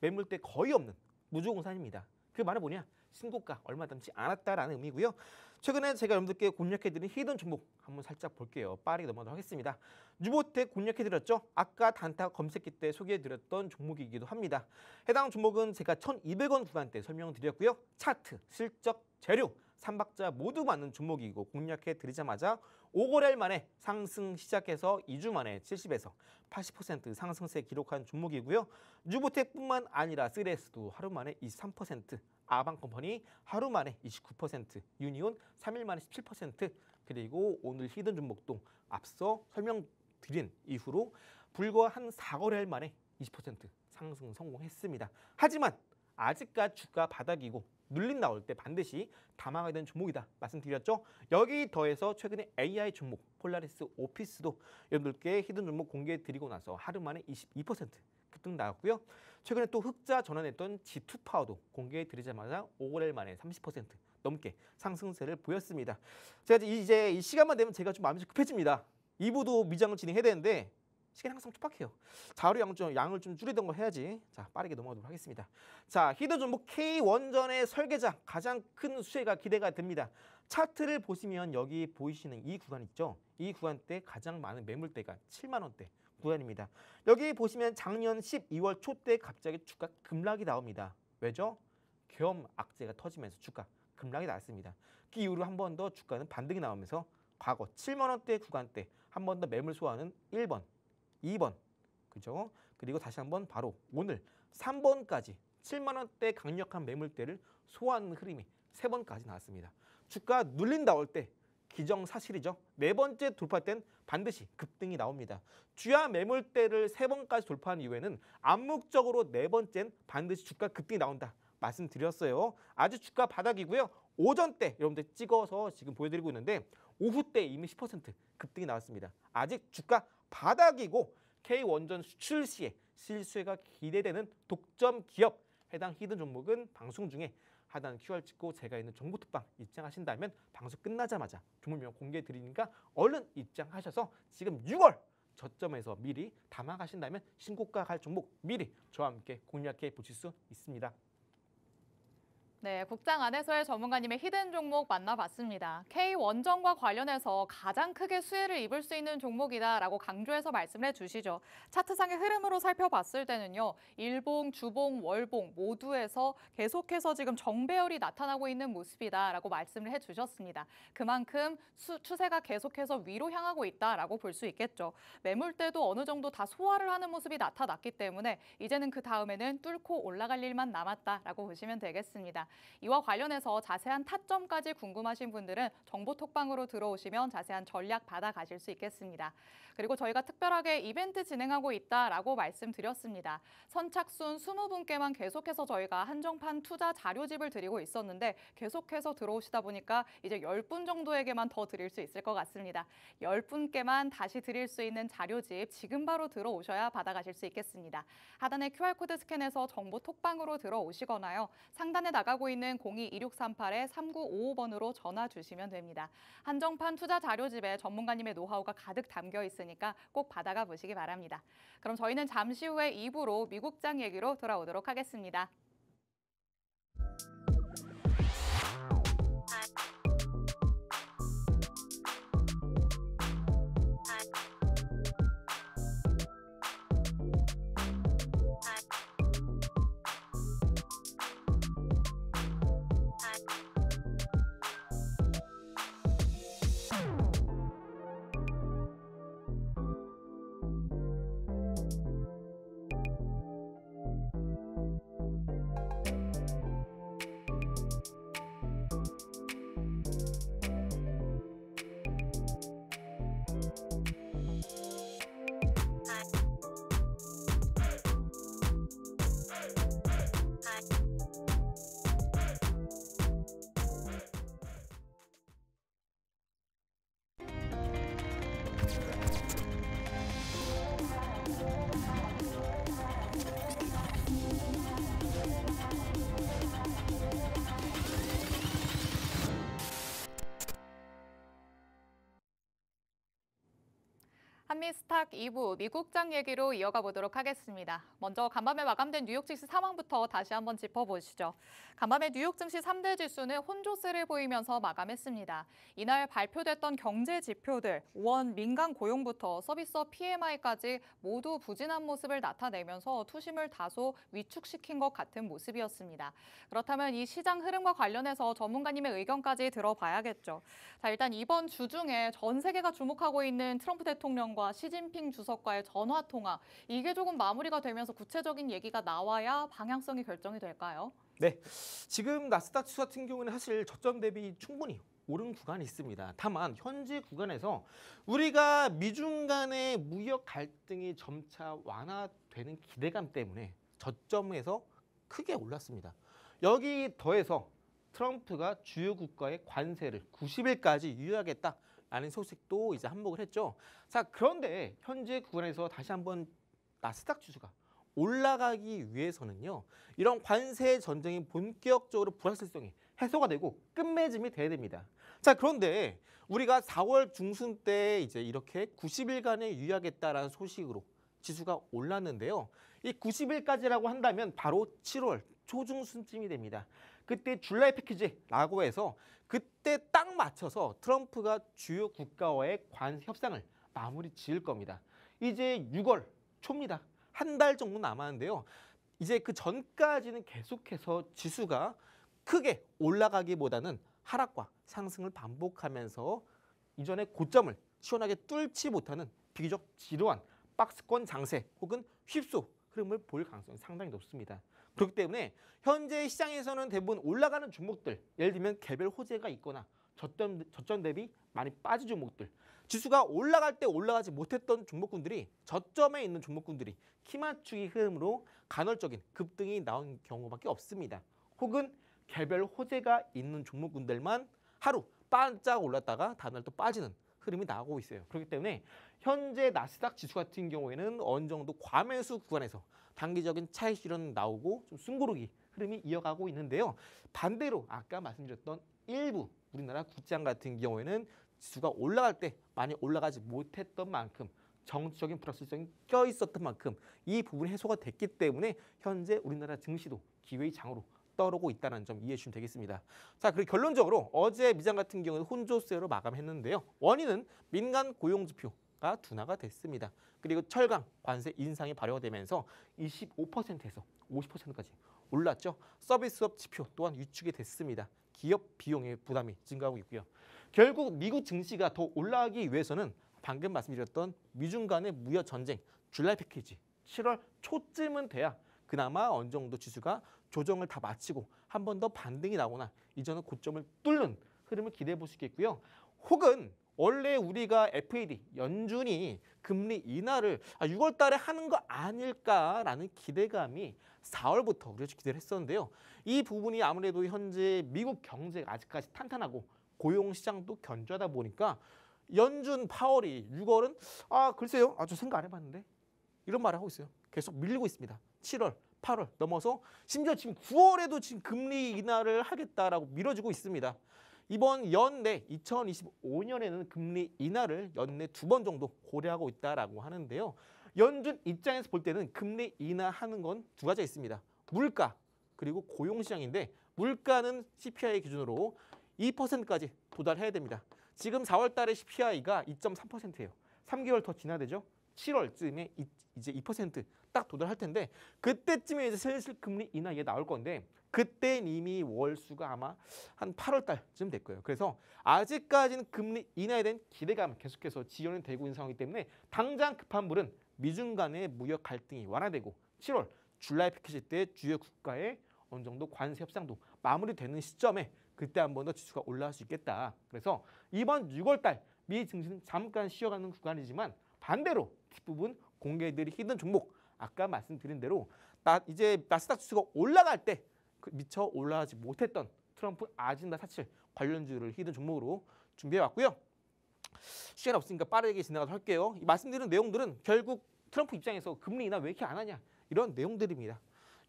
매물대 거의 없는 무주공산입니다. 그 말은 뭐냐? 신고가 얼마 남지 않았다라는 의미고요. 최근에 제가 여러분들께 공략해드린 히든 종목 한번 살짝 볼게요. 빠르게 넘어가도록 하겠습니다. 유보텍 공략해드렸죠. 아까 단타 검색기 때 소개해드렸던 종목이기도 합니다. 해당 종목은 제가 1,200원 구간대 설명드렸고요. 차트, 실적, 재료, 3박자 모두 맞는 종목이고 공략해드리자마자 5거래일 만에 상승 시작해서 2주 만에 70에서 80% 상승세 기록한 종목이고요. 유보텍뿐만 아니라 3S도 하루 만에 23%, 아방컴퍼니 하루 만에 29%, 유니온 3일 만에 17%, 그리고 오늘 히든 종목도 앞서 설명드린 이후로 불과 한 4거래일 만에 20% 상승 성공했습니다. 하지만 아직까지 주가 바닥이고 눌림 나올 때 반드시 담아가야 되는 종목이다 말씀드렸죠. 여기 더해서 최근에 AI 종목 폴라리스 오피스도 여러분들께 히든 종목 공개해드리고 나서 하루 만에 22% 급등 나왔고요. 최근에 또 흑자 전환했던 G2 파워도 공개해드리자마자 5거래일 만에 30% 넘게 상승세를 보였습니다. 제가 이제 이 시간만 되면 제가 좀 마음이 급해집니다. 2부도 미장을 진행해야 되는데 시간이 항상 촉박해요. 자료 양을 좀 줄이던 거 해야지. 자, 빠르게 넘어가도록 하겠습니다. 자, 히든 종목 K-원전의 설계자 가장 큰 수혜가 기대가 됩니다. 차트를 보시면 여기 보이시는 이 구간 있죠. 이 구간대 가장 많은 매물대가 7만 원대 구간입니다. 여기 보시면 작년 12월 초 때 갑자기 주가 급락이 나옵니다. 왜죠? 계엄 악재가 터지면서 주가 급락이 나왔습니다. 그 이후로 한 번 더 주가는 반등이 나오면서 과거 7만 원대 구간대 한 번 더 매물 소화는 1번, 2번, 그죠? 그리고 다시 한번 바로 오늘 3번까지 7만 원대 강력한 매물대를 소화하는 흐름이 3번까지 나왔습니다. 주가 눌림 나올 때 기정사실이죠. 4번째 돌파 땐 반드시 급등이 나옵니다. 주야 매물대를 3번까지 돌파한 이후에는 암묵적으로 4번째는 반드시 주가 급등이 나온다 말씀드렸어요. 아주 주가 바닥이고요. 오전 때 여러분들 찍어서 지금 보여드리고 있는데 오후 때 이미 10% 급등이 나왔습니다. 아직 주가 바닥이고 K-원전 수출 시에 실수혜가 기대되는 독점 기업 해당 히든 종목은 방송 중에 하단 QR 찍고 제가 있는 정보톡방 입장하신다면 방송 끝나자마자 종목명 공개해 드리니까 얼른 입장하셔서 지금 6월 저점에서 미리 담아가신다면 신고가 갈 종목 미리 저와 함께 공략해 보실 수 있습니다. 네, 국장 안에서의 전문가님의 히든 종목 만나봤습니다. K-원전과 관련해서 가장 크게 수혜를 입을 수 있는 종목이다라고 강조해서 말씀을 해주시죠. 차트상의 흐름으로 살펴봤을 때는요. 일봉, 주봉, 월봉 모두에서 계속해서 지금 정배열이 나타나고 있는 모습이다라고 말씀을 해주셨습니다. 그만큼 추세가 계속해서 위로 향하고 있다라고 볼 수 있겠죠. 매물대도 어느 정도 다 소화를 하는 모습이 나타났기 때문에 이제는 그 다음에는 뚫고 올라갈 일만 남았다라고 보시면 되겠습니다. 이와 관련해서 자세한 타점까지 궁금하신 분들은 정보톡방으로 들어오시면 자세한 전략 받아가실 수 있겠습니다. 그리고 저희가 특별하게 이벤트 진행하고 있다라고 말씀드렸습니다. 선착순 20분께만 계속해서 저희가 한정판 투자 자료집을 드리고 있었는데 계속해서 들어오시다 보니까 이제 10분 정도에게만 더 드릴 수 있을 것 같습니다. 10분께만 다시 드릴 수 있는 자료집 지금 바로 들어오셔야 받아가실 수 있겠습니다. 하단에 QR코드 스캔해서 정보톡방으로 들어오시거나요. 상단에 나가고 준비하고 있는 02-2638-3955번으로 전화 주시면 됩니다. 한정판 투자 자료집에 전문가님의 노하우가 가득 담겨 있으니까 꼭 받아가 보시기 바랍니다. 그럼 저희는 잠시 후에 2부로 미국장 얘기로 돌아오도록 하겠습니다. 한미스탁 2부 미국장 얘기로 이어가 보도록 하겠습니다. 먼저 간밤에 마감된 뉴욕 증시 상황부터 다시 한번 짚어보시죠. 간밤에 뉴욕 증시 3대 지수는 혼조세를 보이면서 마감했습니다. 이날 발표됐던 경제 지표들, 5월 민간 고용부터 서비스업 PMI까지 모두 부진한 모습을 나타내면서 투심을 다소 위축시킨 것 같은 모습이었습니다. 그렇다면 이 시장 흐름과 관련해서 전문가님의 의견까지 들어봐야겠죠. 자, 일단 이번 주 중에 전 세계가 주목하고 있는 트럼프 대통령과 시진핑 주석과의 전화 통화, 이게 조금 마무리가 되면서 구체적인 얘기가 나와야 방향성이 결정이 될까요? 네, 지금 나스닥 지수 같은 경우는 사실 저점 대비 충분히 오른 구간이 있습니다. 다만 현재 구간에서 우리가 미중 간의 무역 갈등이 점차 완화되는 기대감 때문에 저점에서 크게 올랐습니다. 여기 더해서 트럼프가 주요 국가의 관세를 90일까지 유예하겠다라는 소식도 이제 한몫을 했죠. 자, 그런데 현재 구간에서 다시 한번 나스닥 지수가 올라가기 위해서는요, 이런 관세 전쟁이 본격적으로 불확실성이 해소가 되고 끝맺음이 돼야 됩니다. 자, 그런데 우리가 4월 중순 때 이제 이렇게 90일간의 유예하겠다라는 소식으로 지수가 올랐는데요. 이 90일까지라고 한다면 바로 7월 초중순쯤이 됩니다. 그때 줄라이 패키지라고 해서 그때 딱 맞춰서 트럼프가 주요 국가와의 관세 협상을 마무리 지을 겁니다. 이제 6월 초입니다. 한 달 정도 남았는데요. 이제 그 전까지는 계속해서 지수가 크게 올라가기보다는 하락과 상승을 반복하면서 이전의 고점을 시원하게 뚫지 못하는 비교적 지루한 박스권 장세 혹은 휩소 흐름을 볼 가능성이 상당히 높습니다. 그렇기 때문에 현재 시장에서는 대부분 올라가는 종목들, 예를 들면 개별 호재가 있거나 저점 대비 많이 빠진 종목들, 지수가 올라갈 때 올라가지 못했던 종목군들이 저점에 있는 종목군들이 키맞추기 흐름으로 간헐적인 급등이 나온 경우밖에 없습니다. 혹은 개별 호재가 있는 종목군들만 하루 반짝 올랐다가 다음날 또 빠지는 흐름이 나오고 있어요. 그렇기 때문에 현재 나스닥 지수 같은 경우에는 어느 정도 과매수 구간에서 단기적인 차익 실현 나오고 좀 숨고르기 흐름이 이어가고 있는데요. 반대로 아까 말씀드렸던 일부 우리나라 국장 같은 경우에는 지수가 올라갈 때 많이 올라가지 못했던 만큼 정치적인 불확실성이 껴 있었던 만큼 이 부분이 해소가 됐기 때문에 현재 우리나라 증시도 기회의 장으로 떠오르고 있다는 점 이해해 주시면 되겠습니다. 자, 그리고 결론적으로 어제 미장 같은 경우는 혼조세로 마감했는데요. 원인은 민간 고용 지표가 둔화가 됐습니다. 그리고 철강 관세 인상이 발효가 되면서 25%에서 50%까지 올랐죠. 서비스업 지표 또한 위축이 됐습니다. 기업 비용의 부담이 증가하고 있고요. 결국 미국 증시가 더 올라가기 위해서는 방금 말씀드렸던 미중 간의 무역 전쟁, 줄라이 패키지 7월 초쯤은 돼야 그나마 어느 정도 지수가 조정을 다 마치고 한 번 더 반등이 나거나 이전의 고점을 뚫는 흐름을 기대해 볼 수 있겠고요. 혹은 원래 우리가 FED 연준이 금리 인하를 6월 달에 하는 거 아닐까라는 기대감이 4월부터 우리가 기대를 했었는데요. 이 부분이 아무래도 현재 미국 경제가 아직까지 탄탄하고 고용 시장도 견조하다 보니까 연준 파월이 6월은 글쎄요, 아주 생각 안 해봤는데 이런 말을 하고 있어요. 계속 밀리고 있습니다. 7월 8월 넘어서 심지어 지금 9월에도 지금 금리 인하를 하겠다라고 미뤄지고 있습니다. 이번 연내 2025년에는 금리 인하를 연내 2번 정도 고려하고 있다라고 하는데요. 연준 입장에서 볼 때는 금리 인하하는 건 두 가지가 있습니다. 물가 그리고 고용 시장인데 물가는 CPI 기준으로 2%까지 도달해야 됩니다. 지금 4월 달에 CPI가 2.3%예요. 3개월 더 지나야 되죠. 7월쯤에 이제 2%딱 도달할 텐데 그때쯤에 이제 슬슬 금리 인하 얘기 나올 건데 그때 이미 월수가 아마 한 8월 달쯤 될 거예요. 그래서 아직까지는 금리 인하에 대한 기대감 계속해서 지연이 되고 있는 상황이기 때문에 당장 급한 불은 미중 간의 무역 갈등이 완화되고 7월 줄라이 패키지 때 주요 국가의 어느 정도 관세 협상도 마무리되는 시점에 그때 한 번 더 지수가 올라갈 수 있겠다. 그래서 이번 6월 달 미 증시는 잠깐 쉬어가는 구간이지만 반대로 뒷부분 공개들이 히든 종목 아까 말씀드린 대로 이제 나스닥 지수가 올라갈 때 미처 올라가지 못했던 트럼프 아젠다 사칠 관련주를 히든 종목으로 준비해 왔고요. 시간 없으니까 빠르게 지나가도록 할게요. 이 말씀드린 내용들은 결국 트럼프 입장에서 금리 인하 왜 이렇게 안 하냐 이런 내용들입니다.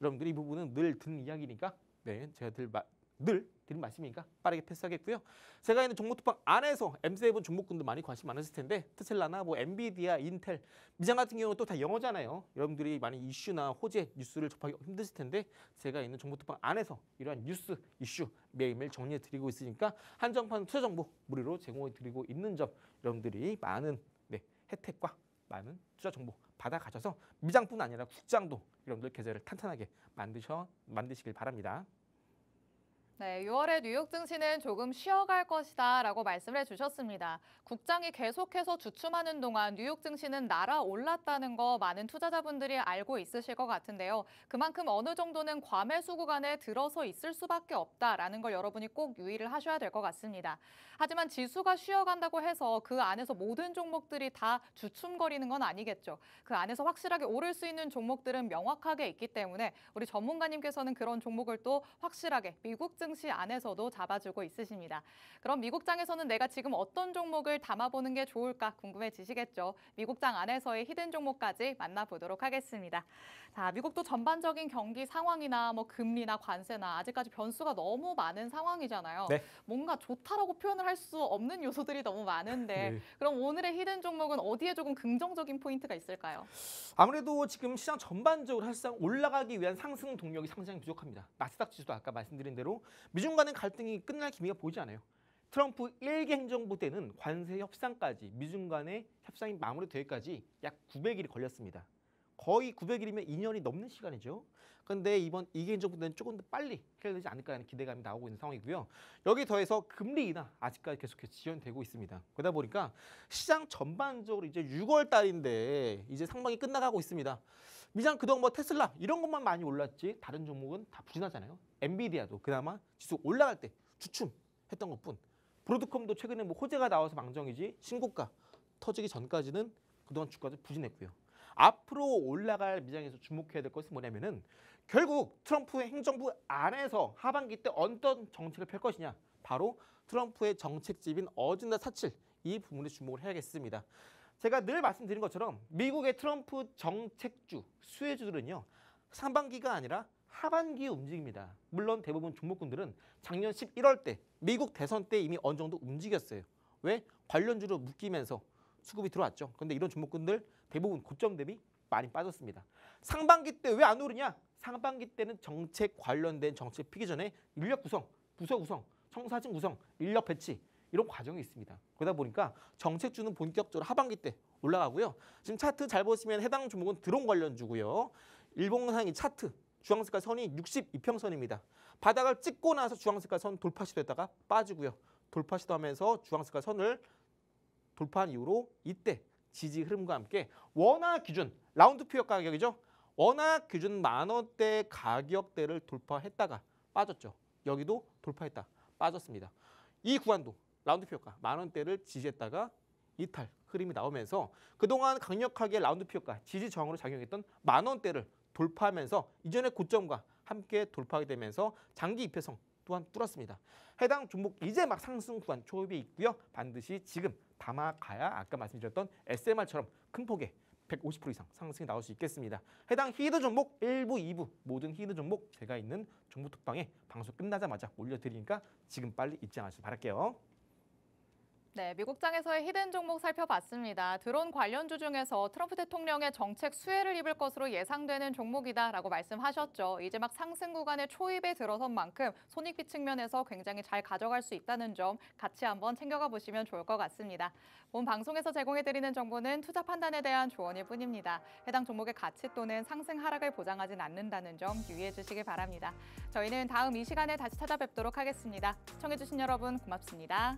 여러분들이 이 부분은 늘 듣는 이야기니까 제가 늘 드린 말씀이니까 빠르게 패스하겠고요. 제가 있는 종목투방 안에서 M7 종목군들 많이 관심 많으실 텐데 테슬라나 뭐 엔비디아, 인텔, 미장 같은 경우는 또 다 영어잖아요. 여러분들이 많이 이슈나 호재 뉴스를 접하기 힘드실 텐데 제가 있는 종목투방 안에서 이러한 뉴스, 이슈 매일매일 정리해 드리고 있으니까 한정판 투자 정보 무료로 제공해 드리고 있는 점 여러분들이 많은 혜택과 많은 투자 정보 받아 가셔서 미장뿐 아니라 국장도 여러분들 계좌를 탄탄하게 만드시길 바랍니다. 네, 6월에 뉴욕 증시는 조금 쉬어갈 것이다 라고 말씀을 해주셨습니다. 국장이 계속해서 주춤하는 동안 뉴욕 증시는 날아올랐다는 거 많은 투자자분들이 알고 있으실 것 같은데요. 그만큼 어느 정도는 과매수 구간에 들어서 있을 수밖에 없다라는 걸 여러분이 꼭 유의를 하셔야 될 것 같습니다. 하지만 지수가 쉬어간다고 해서 그 안에서 모든 종목들이 다 주춤거리는 건 아니겠죠. 그 안에서 확실하게 오를 수 있는 종목들은 명확하게 있기 때문에 우리 전문가님께서는 그런 종목을 또 확실하게 미국 증시 안에서도 잡아주고 있으십니다. 그럼 미국장에서는 내가 지금 어떤 종목을 담아보는 게 좋을까 궁금해지시겠죠. 미국장 안에서의 히든 종목까지 만나보도록 하겠습니다. 자, 미국도 전반적인 경기 상황이나 뭐 금리나 관세나 아직까지 변수가 너무 많은 상황이잖아요. 네. 뭔가 좋다라고 표현을 할 수 없는 요소들이 너무 많은데 네. 그럼 오늘의 히든 종목은 어디에 조금 긍정적인 포인트가 있을까요? 아무래도 지금 시장 전반적으로 사실상 올라가기 위한 상승 동력이 상당히 부족합니다. 나스닥 지수도 아까 말씀드린 대로 미중 간의 갈등이 끝날 기미가 보이지 않아요. 트럼프 1기 행정부 때는 관세 협상까지 미중 간의 협상이 마무리되기까지 약 900일이 걸렸습니다. 거의 900일이면 2년이 넘는 시간이죠. 그런데 이번 2기 행정부 때는 조금 더 빨리 해결되지 않을까 하는 기대감이 나오고 있는 상황이고요. 여기 더해서 금리 인하 아직까지 계속해서 지연되고 있습니다. 그러다 보니까 시장 전반적으로 이제 6월 달인데 이제 상반기 끝나가고 있습니다. 미장 그동안 뭐 테슬라 이런 것만 많이 올랐지 다른 종목은 다 부진하잖아요. 엔비디아도 그나마 지수 올라갈 때 주춤했던 것뿐. 브로드컴도 최근에 뭐 호재가 나와서 망정이지 신고가 터지기 전까지는 그동안 주가도 부진했고요. 앞으로 올라갈 미장에서 주목해야 될 것은 뭐냐면은 결국 트럼프의 행정부 안에서 하반기 때 어떤 정책을 펼 것이냐. 바로 트럼프의 정책집인 어젠다 47 이 부분에 주목을 해야겠습니다. 제가 늘 말씀드린 것처럼 미국의 트럼프 정책주, 수혜주들은요. 상반기가 아니라 하반기에 움직입니다. 물론 대부분 종목군들은 작년 11월 때 미국 대선 때 이미 어느 정도 움직였어요. 왜? 관련주로 묶이면서 수급이 들어왔죠. 그런데 이런 종목군들 대부분 고점 대비 많이 빠졌습니다. 상반기 때 왜 안 오르냐? 상반기 때는 정책 관련된 정책 피기 전에 인력 구성, 부서 구성, 청사진 구성, 인력 배치 이런 과정이 있습니다. 그러다 보니까 정책주는 본격적으로 하반기 때 올라가고요. 지금 차트 잘 보시면 해당 종목은 드론 관련주고요. 일봉상이 차트 주황색깔 선이 62평선입니다. 바닥을 찍고 나서 주황색깔 선 돌파 시도했다가 빠지고요. 돌파 시도하면서 주황색깔 선을 돌파한 이후로 이때 지지 흐름과 함께 원화 기준 라운드 피어 가격이죠. 원화 기준 10,000원대 가격대를 돌파했다가 빠졌죠. 여기도 돌파했다 빠졌습니다. 이 구간도 라운드 피어가 10,000원대를 지지했다가 이탈 흐름이 나오면서 그동안 강력하게 라운드 피어가 지지 저항으로 작용했던 10,000원대를 돌파하면서 이전의 고점과 함께 돌파하게 되면서 장기 입회성 또한 뚫었습니다. 해당 종목 이제 막 상승 구간 초입에 있고요. 반드시 지금 담아가야 아까 말씀드렸던 SMR처럼 큰 폭의 150% 이상 상승이 나올 수 있겠습니다. 해당 히든 종목 1부, 2부 모든 히든 종목 제가 있는 종목 톡방에 방송 끝나자마자 올려드리니까 지금 빨리 입장하시길 바랄게요. 네, 미국장에서의 히든 종목 살펴봤습니다. 드론 관련주 중에서 트럼프 대통령의 정책 수혜를 입을 것으로 예상되는 종목이다라고 말씀하셨죠. 이제 막 상승 구간의 초입에 들어선 만큼 손익비 측면에서 굉장히 잘 가져갈 수 있다는 점 같이 한번 챙겨가 보시면 좋을 것 같습니다. 본 방송에서 제공해드리는 정보는 투자 판단에 대한 조언일 뿐입니다. 해당 종목의 가치 또는 상승 하락을 보장하진 않는다는 점 유의해 주시길 바랍니다. 저희는 다음 이 시간에 다시 찾아뵙도록 하겠습니다. 시청해주신 여러분 고맙습니다.